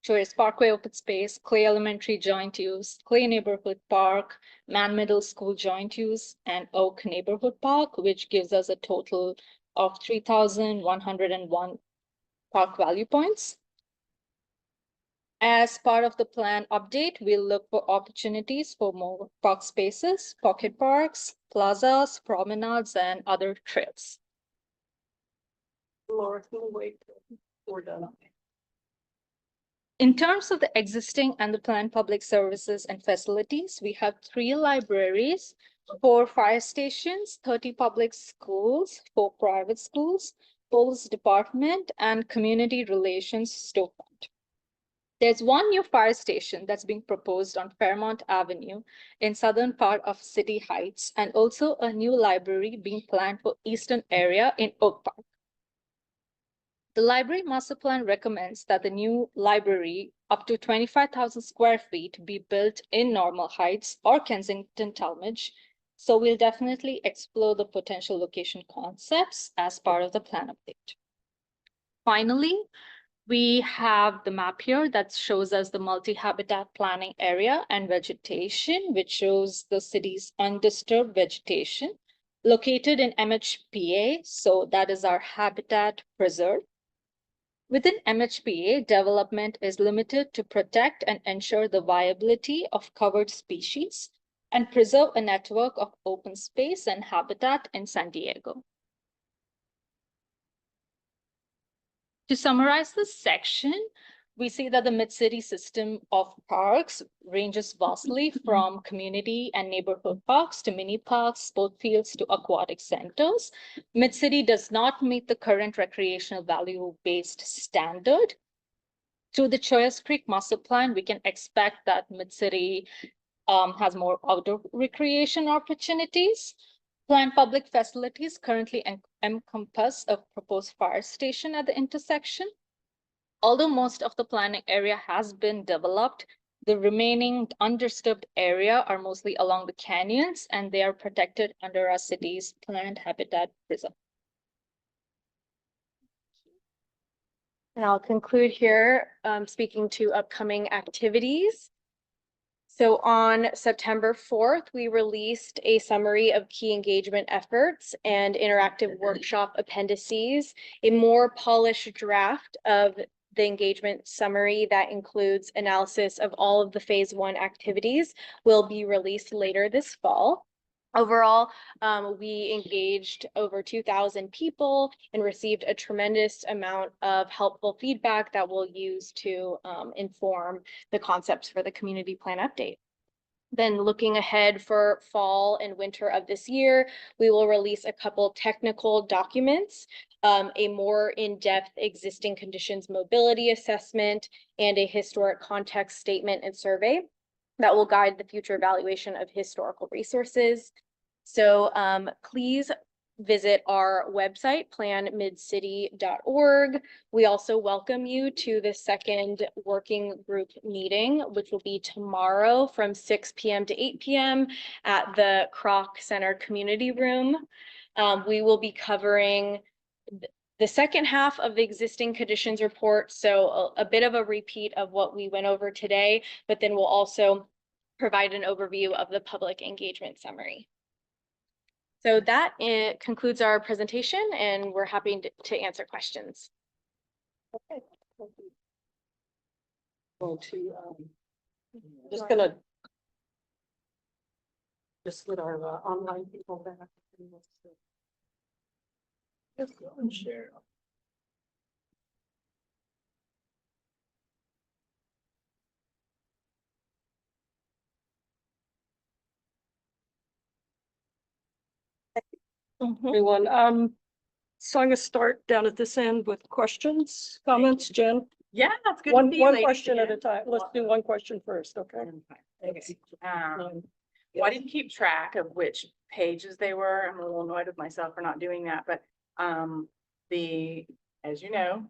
Choias Parkway Open Space, Clay Elementary Joint Use, Clay Neighborhood Park, Man Middle School Joint Use, and Oak Neighborhood Park, which gives us a total of 3,101 park value points. As part of the plan update, we'll look for opportunities for more park spaces, pocket parks, plazas, promenades, and other trails. Laura, can we wait till we're done? In terms of the existing and the planned public services and facilities, we have 3 libraries, 4 fire stations, 30 public schools, 4 private schools, police department, and community relations storefront. There's 1 new fire station that's being proposed on Fairmont Avenue in southern part of City Heights, and also a new library being planned for Eastern area in Oak Park. The library master plan recommends that the new library up to 25,000 square feet be built in Normal Heights or Kensington Talmadge. So we'll definitely explore the potential location concepts as part of the plan update. Finally, We have the map here that shows us the multi-habitat planning area and vegetation, which shows the city's undisturbed vegetation located in MHPA. So that is our habitat preserve. Within MHPA, development is limited to protect and ensure the viability of covered species and preserve a network of open space and habitat in San Diego. To summarize this section, we see that the Mid-City system of parks ranges vastly from community and neighborhood parks to mini parks, sport fields to aquatic centers. Mid-City does not meet the current recreational value-based standard. Through the Choyas Creek Master Plan, we can expect that Mid-City has more outdoor recreation opportunities. Planned public facilities currently encompass a proposed fire station at the intersection. Although most of the planning area has been developed, the remaining undisturbed area are mostly along the canyons, and they are protected under our city's planned habitat preserve. And I'll conclude here, speaking to upcoming activities. So on September 4th, we released a summary of key engagement efforts and interactive workshop appendices, a more polished draft of the engagement summary that includes analysis of all of the phase 1 activities will be released later this fall. Overall, we engaged over 2,000 people and received a tremendous amount of helpful feedback that we'll use to inform the concepts for the community plan update. Then looking ahead for fall and winter of this year, we will release a couple technical documents, a more in-depth existing conditions mobility assessment, and a historic context statement and survey that will guide the future evaluation of historical resources. So please visit our website, planmidcity.org. We also welcome you to the second working group meeting, which will be tomorrow from 6 p.m. to 8 p.m. at the Kroc Center Community Room. We will be covering the second half of the existing conditions report, so a bit of a repeat of what we went over today, but then we'll also provide an overview of the public engagement summary. So that concludes our presentation, and we're happy to answer questions. Okay. Just gonna let our online people back. Let's go and share. Everyone, so I'm gonna start down at this end with questions, comments, Jen? Yeah, that's good. One question at a time. Let's do one question first, okay? Okay. Well, I didn't keep track of which pages they were. I'm a little annoyed with myself for not doing that, but as you know,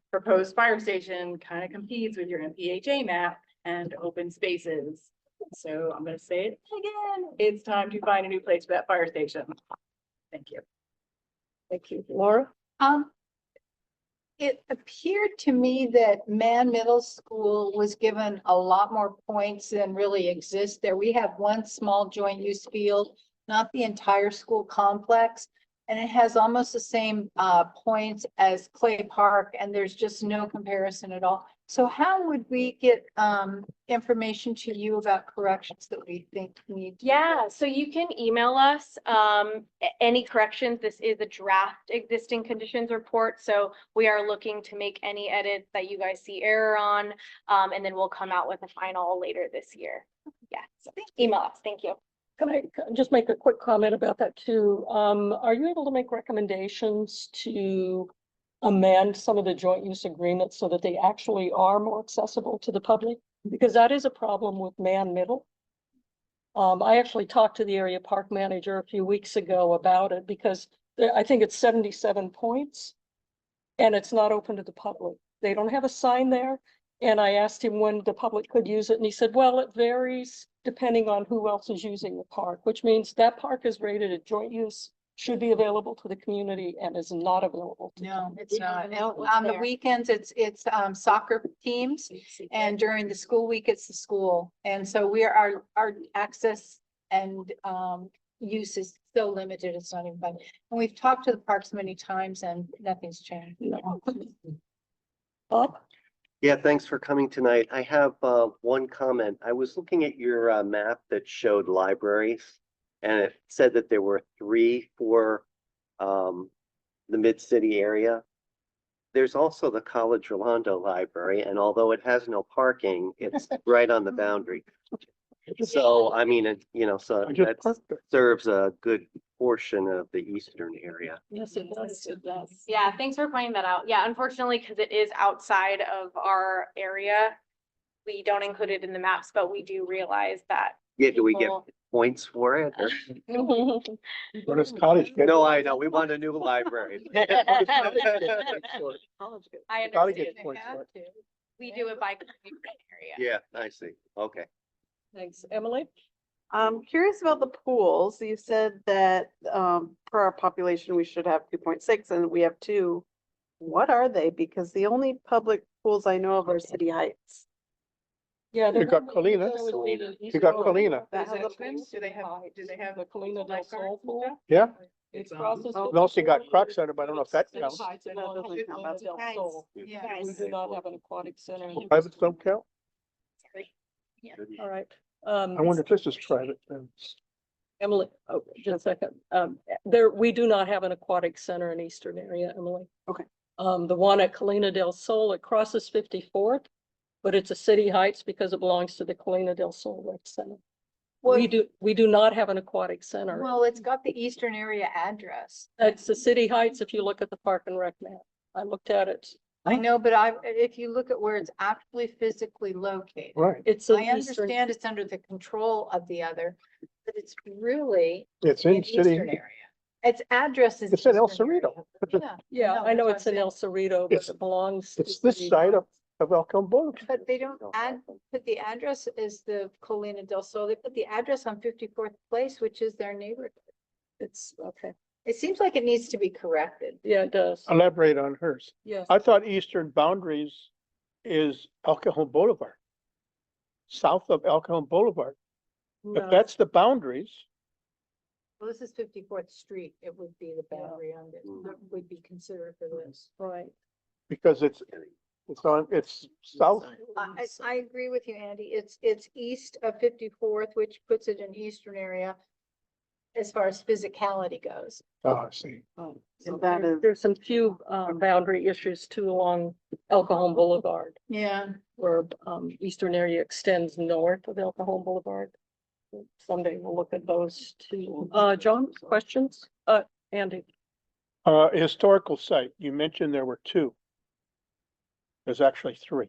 proposed fire station kind of competes with your MPHA map and open spaces. So I'm gonna say it again. It's time to find a new place for that fire station. Thank you. Thank you. Laura? It appeared to me that Man Middle School was given a lot more points than really exist there. We have one small joint use field, not the entire school complex. And it has almost the same points as Clay Park, and there's just no comparison at all. So how would we get information to you about corrections that we think need? Yeah, so you can email us any corrections. This is a draft existing conditions report, so we are looking to make any edits that you guys see error on, and then we'll come out with a final later this year. Yeah, so email us. Thank you. Can I just make a quick comment about that too? Are you able to make recommendations to amend some of the joint use agreements so that they actually are more accessible to the public? Because that is a problem with Man Middle. I actually talked to the area park manager a few weeks ago about it because I think it's 77 points and it's not open to the public. They don't have a sign there. And I asked him when the public could use it, and he said, well, it varies depending on who else is using the park, which means that park is rated a joint use should be available to the community and is not available. to No, the it's not. community. On the weekends, it's soccer teams, and during the school week, it's the school. And so our access and use is so limited, it's not even fun. And we've talked to the parks many times and nothing's changed. No. Bob? Yeah, thanks for coming tonight. I have one comment. I was looking at your map that showed libraries, and it said that there were 3 for the Mid-City area. There's also the College Rolando Library, and although it has no parking, it's right on the boundary. So, I mean, so that serves a good portion of the eastern area. Yes, it does. It does. Yeah, thanks for pointing that out. Yeah, unfortunately, because it is outside of our area, we don't include it in the maps, but we do realize that. Yeah, do we get people- points for it? or- What does college get? No, I know, we want a new library. I Gotta get understand. points for it. We do it by community area. Yeah, I see. Okay. Thanks. Emily? I'm curious about the pools. You said that for our population, we should have 2.6 and we have 2. What are they? Because the only public pools I know of are City Heights. Yeah. You got Colina. You got Colina. That has a Do they have the Colina del Sol pool? Yeah. It crosses. And also you got Croc Center, but I don't know if that City counts. Heights and one doesn't count. Colina del Sol. Yeah. We do not have an aquatic center. Private don't count. All right. I wonder if this is private then. Emily, oh, just a second. We do not have an aquatic center in Eastern area, Emily. Okay. The one at Colina del Sol, it crosses 54th, but it's a City Heights because it belongs to the Colina del Sol Rec Center. We do not have an aquatic center. Well, it's got the Eastern area address. It's the City Heights if you look at the Park and Rec map. I looked at it. I know, but if you look at where it's actually physically located. Right. It's an I Eastern. understand it's under the control of the other, but it's really It's in in city. Eastern area. Its address is. It's in El Eastern area. Cerrito. Yeah, No, I know that's it's in what I'm El Cerrito, but It's- it belongs. to It's this City side of Heights. El Boulevard. But they don't put the address is the Colina del Sol. They put the address on 54th Place, which is their neighborhood. It's, okay. It seems like it needs to be corrected. Yeah, it does. Elaborate on hers. Yes. I thought eastern boundaries is El Cajon Boulevard. South of El Cajon Boulevard. If No. that's the boundaries, Well, this is 54th Street. It would be the boundary on it, that would be considered for this. Right. because it's south. I agree with you, Andy. It's east of 54th, which puts it in Eastern area as far as physicality goes. Oh, I see. So that is- there's some few boundary issues too along El Cajon Boulevard, Yeah. where Eastern area extends north of El Cajon Boulevard. Someday we'll look at those too. John, questions? Andy? Historical site, you mentioned there were 2. There's actually 3.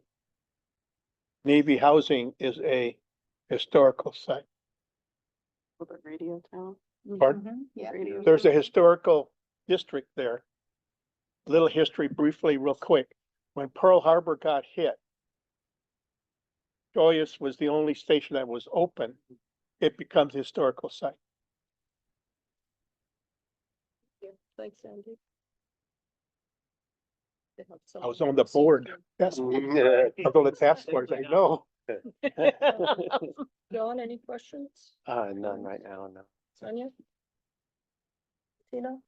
Navy Housing is a historical site. With a radio town. Pardon? Yeah. Radio There's a town. historical district there. Little history briefly, real quick. When Pearl Harbor got hit, Joyous was the only station that was open. It becomes a historical site. Thanks, Andy. They have some- I was on the board. Yes. I was on the task force, I know. John, any questions? None right now, no. Sonia? Tina?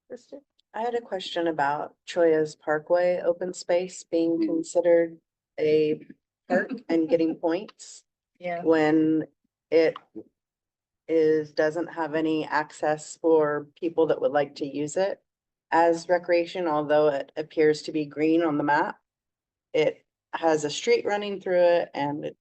Kristen? I had a question about Choya's Parkway open space being considered a park and getting points Yeah. when it doesn't have any access for people that would like to use it as recreation, although it appears to be green on the map. It has a street running through it and it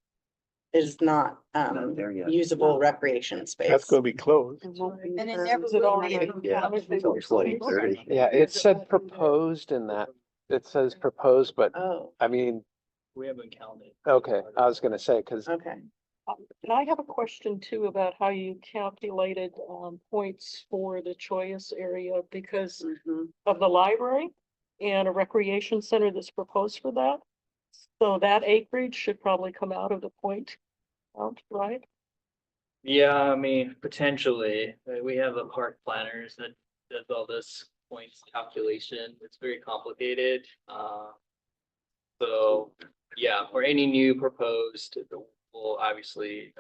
is not there yet. usable recreation space. That's gonna be closed. And it never Is it will already? be. Yeah, until 2030. Yeah, it said proposed in that. It says proposed, but Oh, I mean, We haven't counted. okay, I was gonna say, because okay. And I have a question too about how you calculated points for the Choice area because Mhm. of the library and a recreation center that's proposed for that. So that acreage should probably come out of the point count, right? Yeah, I mean, potentially, we have a park planners that does all this points calculation. It's very complicated. So, yeah, for any new proposed, we'll obviously,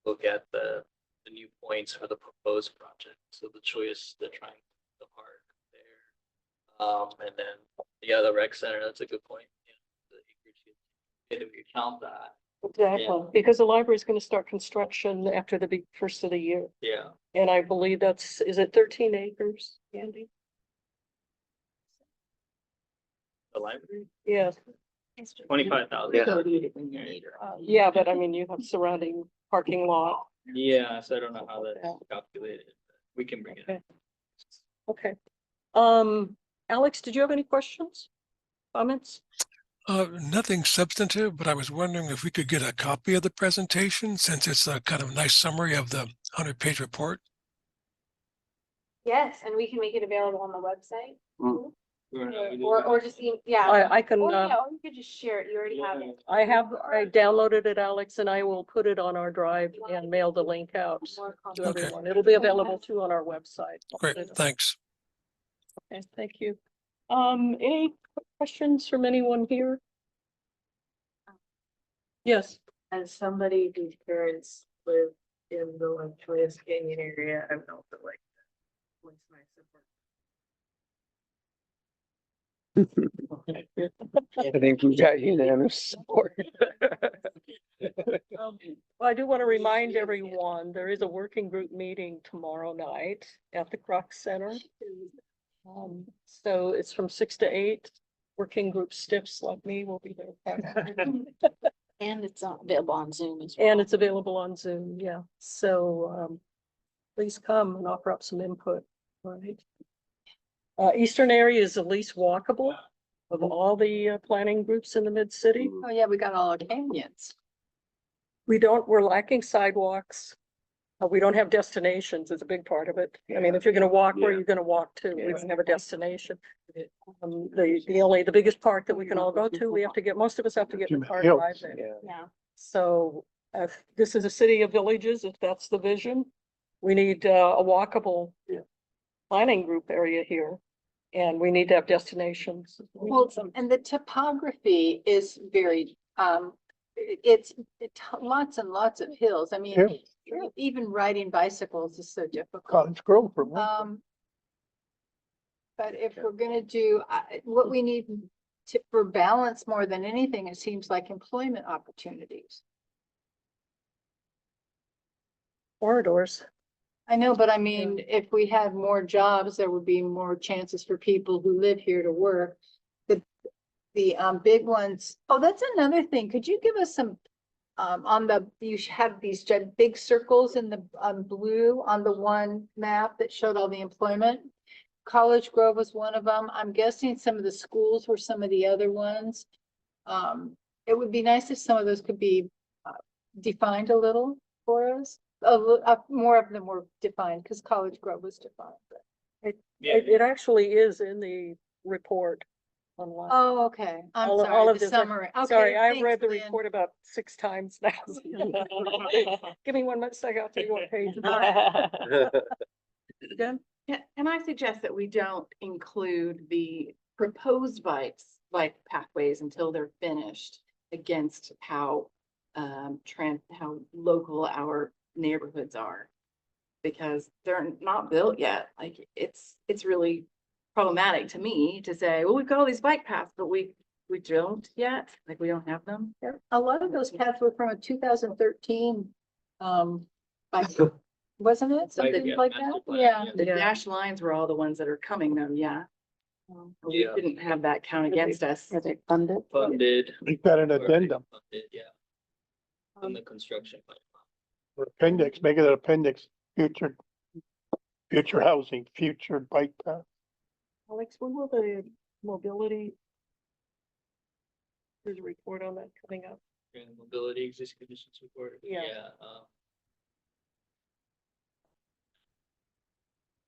look at the new points for the proposed project. So the choice, the triangle, the park there. And then the other rec center, that's a good point. The acreage, if you count that. Exactly, because the library is going to start construction after the first of the year. Yeah. And I believe is it 13 acres, Andy? The library? Yes. 25,000. Yeah, but I mean, you have surrounding parking lot. Yeah, so I don't know how that's calculated. We can bring it up. Okay. Alex, did you have any questions? Comments? Nothing substantive, but I was wondering if we could get a copy of the presentation since it's a kind of nice summary of the 100-page report. Yes, and we can make it available on the website. Mm. Or just, yeah. I can, Or yeah, or you could just share it. You already have it. I downloaded it, Alex, and I will put it on our drive and mail the link out to Okay. everyone. It'll be available too on our website. Great, thanks. Okay, thank you. Any questions from anyone here? Yes. As somebody whose parents live in the like Choice Canyon area, I would also like to voice my support. I think we got unanimous support. Well, I do want to remind everyone, there is a working group meeting tomorrow night at the Crux Center. So it's from 6 to 8. Working group stiffs like me will be there. And it's available on Zoom as well. And it's available on Zoom, yeah. So please come and offer up some input, right? Eastern area is the least walkable of all the planning groups in the mid-city. Oh, yeah, we got all our canyons. We're lacking sidewalks. We don't have destinations is a big part of it. I mean, if you're gonna walk, where are you gonna walk to? We don't have a destination. The biggest park that we can all go to, most of us have to get in the car and drive there. Yeah. So this is a city of villages, if that's the vision. We need a walkable planning group area here. And we need to have destinations. Well, and the topography is very, it's lots and lots of hills. I mean, even riding bicycles is so difficult. Cottage Grove for one. But if we're gonna do, what we need for balance more than anything, it seems like employment opportunities. Corridors. I know, but I mean, if we had more jobs, there would be more chances for people who live here to work. The big ones, oh, that's another thing. Could you give us some, you have these big circles in the blue on the one map that showed all the employment. College Grove was one of them. I'm guessing some of the schools were some of the other ones. It would be nice if some of those could be defined a little for us. More of them were defined because College Grove was defined. It actually is in the report online. Oh, okay. I'm All sorry, of the this. summary. Sorry, Okay, I've thanks, read the Lynn. report about 6 times now. Give me 1 minute, so I got to tell you what page. Jen? And I suggest that we don't include the proposed bike pathways until they're finished against how how local our neighborhoods are. Because they're not built yet. Like it's really problematic to me to say, well, we've got all these bike paths, but we don't yet, like we don't have them. A lot of those paths were from a 2013, bike, wasn't it? Something like that? Yeah. The dashed lines were all the ones that are coming though, yeah. We didn't have that count against us. Are they funded? Funded. We've got an addendum, Funded, yeah. On the construction pipeline. or appendix, make it an appendix, future housing, future bike path. Alex, when will the mobility? There's a report on that coming up. And mobility existing conditions report. Yeah.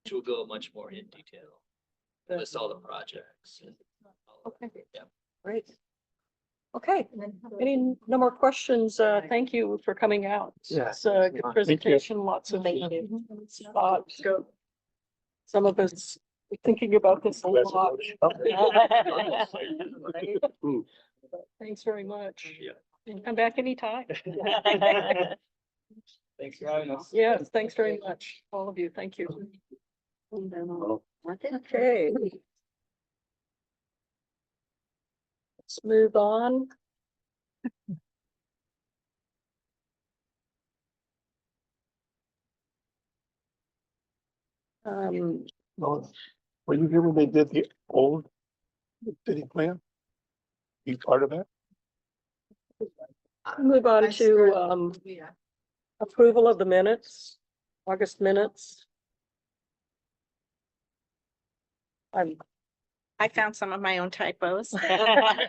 Which will go much more in detail. List all the projects. Okay. Yeah. Great. Okay, any no more questions? Thank you for coming out. Yeah. It's a good presentation, lots of thoughts. Some of us were thinking about this a lot. Thanks very much. Yeah. And come back anytime. Thanks for having us. Yes, thanks very much, all of you. Thank you. Okay. Let's move on. Well, were you here when they did the old city plan? You part of that? Move on to approval of the minutes, August minutes. I found some of my own typos. I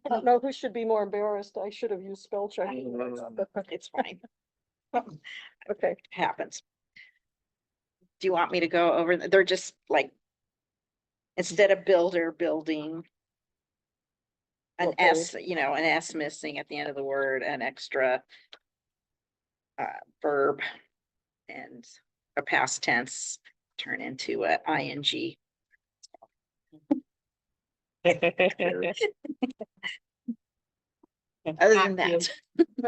don't know who should be more embarrassed. I should have used spell check. It's fine. Okay. Happens. Do you want me to go over? They're just like, instead of builder, building. An Okay. S, an S missing at the end of the word, an extra verb and a past tense turn into a ing. Other than that.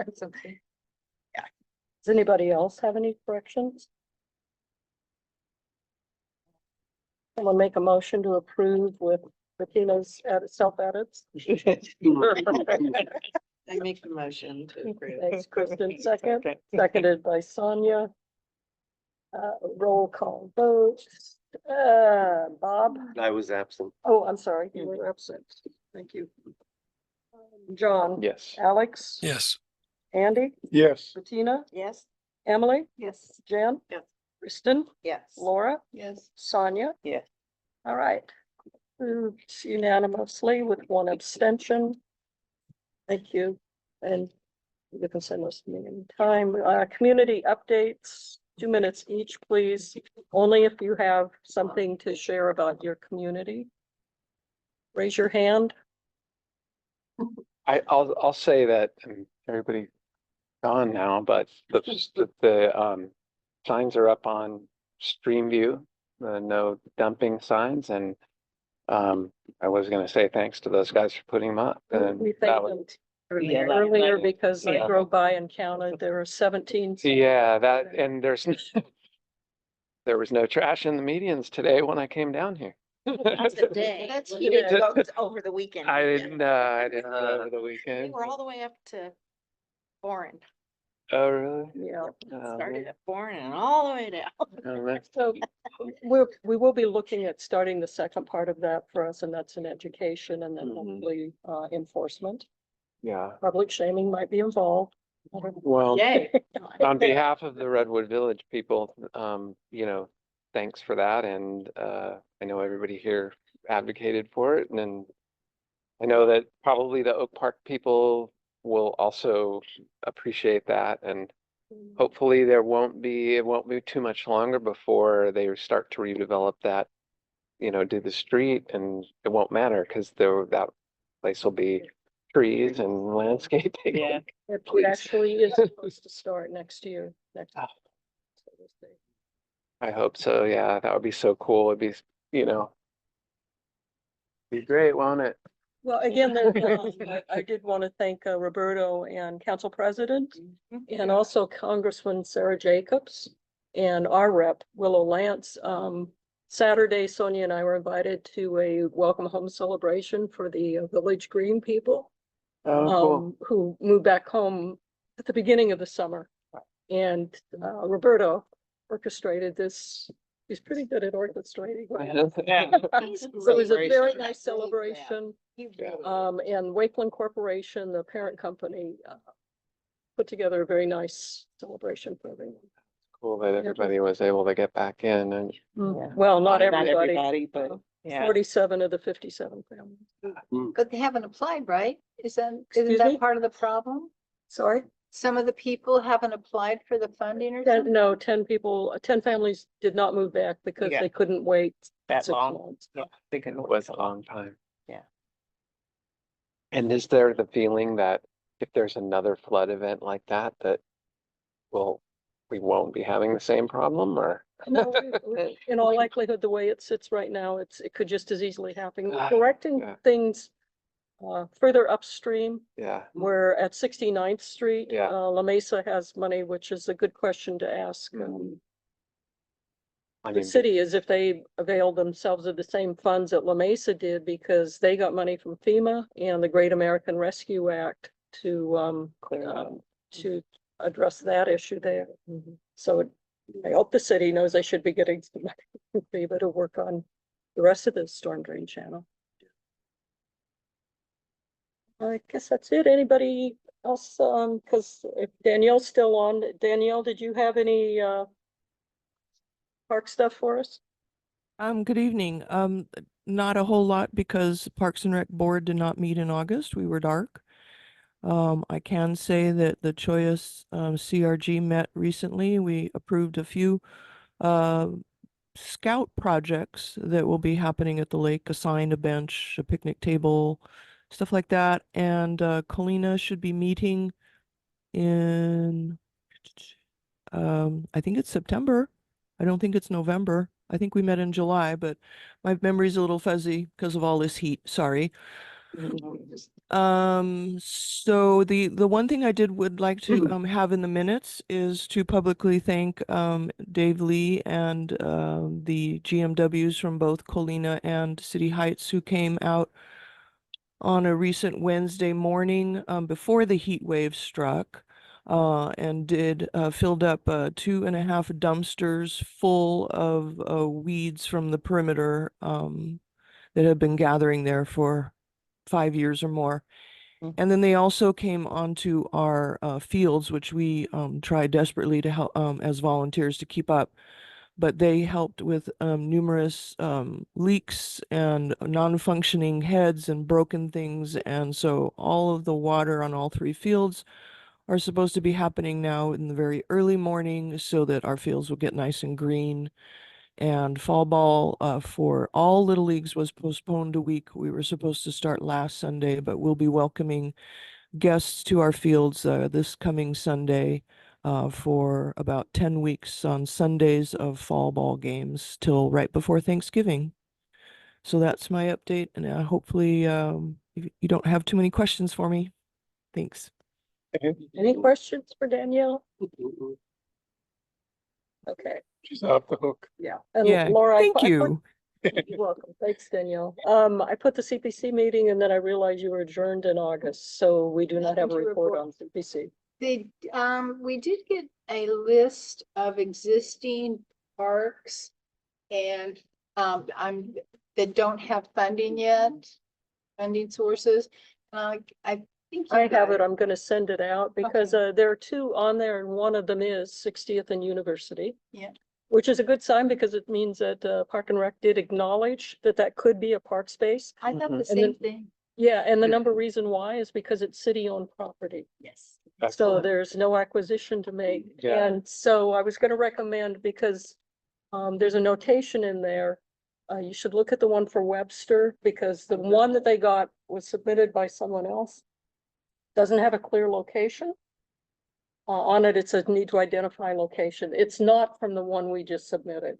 Does anybody else have any corrections? Someone make a motion to approve with Bettina's self edits? I make the motion to approve. Thanks, Kristen. Seconded by Sonia. Roll call vote. Bob? I was absent. Oh, I'm sorry, you were absent. Thank you. John? Yes. Alex? Yes. Andy? Yes. Bettina? Yes. Emily? Yes. Jen? Yes. Kristen? Yes. Laura? Yes. Sonia? Yes. All right. Approved unanimously with one abstention. Thank you. And you can send us to me anytime. Community updates, 2 minutes each, please. Only if you have something to share about your community. Raise your hand. I'll say that everybody gone now, but the signs are up on Streamview, the no dumping signs, and I was gonna say thanks to those guys for putting them up. And We that thanked was, them earlier because I drove by and counted, there were 17. yeah, that, and there was no trash in the medians today when I came down here. That's a day. That's You didn't go over the weekend. I did didn't, you? I didn't go over the We weekend. were all the way up to Bourne. Oh, really? Yeah. Started at Bourne and all the way down. Oh, man. So we will be looking at starting the second part of that for us, and that's in education and then hopefully enforcement. Yeah. Public shaming might be involved. Well, Yay. on behalf of the Redwood Village people, thanks for that. And I know everybody here advocated for it. And then I know that probably the Oak Park people will also appreciate that. And hopefully it won't be too much longer before they start to redevelop that, do the street, and it won't matter because that place will be trees and landscaping. Yeah. It actually is supposed to start next year. I hope so. Yeah, that would be so cool. It'd be, be great, won't it? Well, again, I did want to thank Roberto and Council President and also Congresswoman Sarah Jacobs and our rep Willow Lance. Saturday, Sonia and I were invited to a welcome home celebration for the Village Green people. Oh, cool. Who moved back home at the beginning of the summer. And Roberto orchestrated this. He's pretty good at orchestrating. So it was a very nice celebration. And Wakeland Corporation, the parent company, put together a very nice celebration for everyone. Cool that everybody was able to get back in and Well, not everybody, but yeah. 47 of the 57 families. But they haven't applied, right? Isn't Excuse me? that part of the problem? Sorry? Some of the people haven't applied for the funding or something? No, 10 families did not move back because Yeah. they couldn't wait That 6 long. months. Yeah. They can it was a long time. Yeah. And is there the feeling that if there's another flood event like that, that we won't be having the same problem or? No, in all likelihood, the way it sits right now, it could just as easily happen. Ah, Correcting yeah. things further upstream, Yeah, where at 69th Street, Yeah. La Mesa has money, which is a good question to ask. I The mean, city is if they availed themselves of the same funds that La Mesa did, because they got money from FEMA and the Great American Rescue Act to address that issue there. So I hope the city knows they should be getting some money from FEMA to work on the rest of the storm drain channel. I guess that's it. Anybody else? Because if Danielle's still on, Danielle, did you have any park stuff for us? Good evening. Not a whole lot because Parks and Rec Board did not meet in August. We were dark. I can say that the Choice CRG met recently. We approved a few scout projects that will be happening at the lake, assigned a bench, a picnic table, stuff like that. And Colina should be meeting in I think it's September. I don't think it's November. I think we met in July, but my memory's a little fuzzy because of all this heat. Sorry. So the one thing I would like to have in the minutes is to publicly thank Dave Lee and the GMWs from both Colina and City Heights who came out on a recent Wednesday morning before the heat wave struck. And filled up 2.5 dumpsters full of weeds from the perimeter that have been gathering there for 5 years or more. And then they also came onto our fields, which we tried desperately to help as volunteers to keep up. But they helped with numerous leaks and non-functioning heads and broken things. And so all of the water on all 3 fields are supposed to be happening now in the very early morning so that our fields will get nice and green. And fall ball for all little leagues was postponed a week. We were supposed to start last Sunday, but we'll be welcoming guests to our fields this coming Sunday for about 10 weeks on Sundays of fall ball games till right before Thanksgiving. So that's my update, and hopefully you don't have too many questions for me. Thanks. Any questions for Danielle? Okay. She's off the hook. Yeah. And Yeah, Laura, thank you. You're welcome. Thanks, Danielle. I put the CPC meeting and then I realized you were adjourned in August, so we do not have a report on CPC. We did get a list of existing parks and that don't have funding yet, funding sources. I think you I have got it. I'm going to send it out because there are 2 on there and one of them is 60th and University. Yeah. Which is a good sign because it means that Park and Rec did acknowledge that that could be a park space. I thought the And same then- thing. Yeah, and the number reason why is because it's city-owned property. Yes. So Excellent. there's no acquisition to make. Yeah. And so I was going to recommend, because there's a notation in there. You should look at the one for Webster because the one that they got was submitted by someone else. Doesn't have a clear location. On it, it says need to identify location. It's not from the one we just submitted.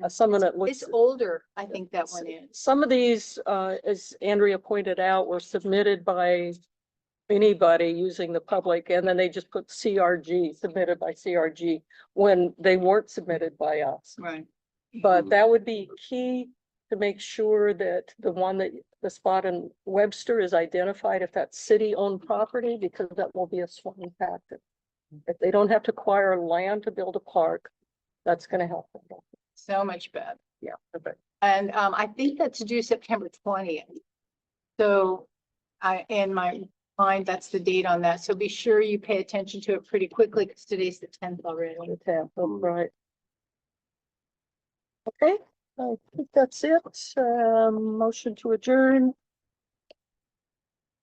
Someone that looks. It's older, I think that one is. Some of these, as Andrea pointed out, were submitted by anybody using the public, and then they just put CRG, submitted by CRG, when they weren't submitted by us. Right. But that would be key to make sure that the spot in Webster is identified if that's city-owned property, because that will be a swing factor. If they don't have to acquire land to build a park, that's going to help them. So much better. Yeah. Okay. And I think that's due September 20th. So in my mind, that's the date on that. So be sure you pay attention to it pretty quickly because today's the 10th already. The 10th, right. Okay, I think that's it. Motion to adjourn.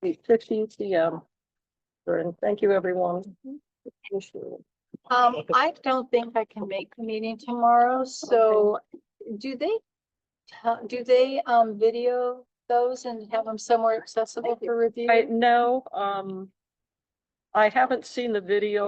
8:50 p.m. And thank you, everyone. I don't think I can make the meeting tomorrow, so do they video those and have them somewhere accessible for review? No, I haven't seen the video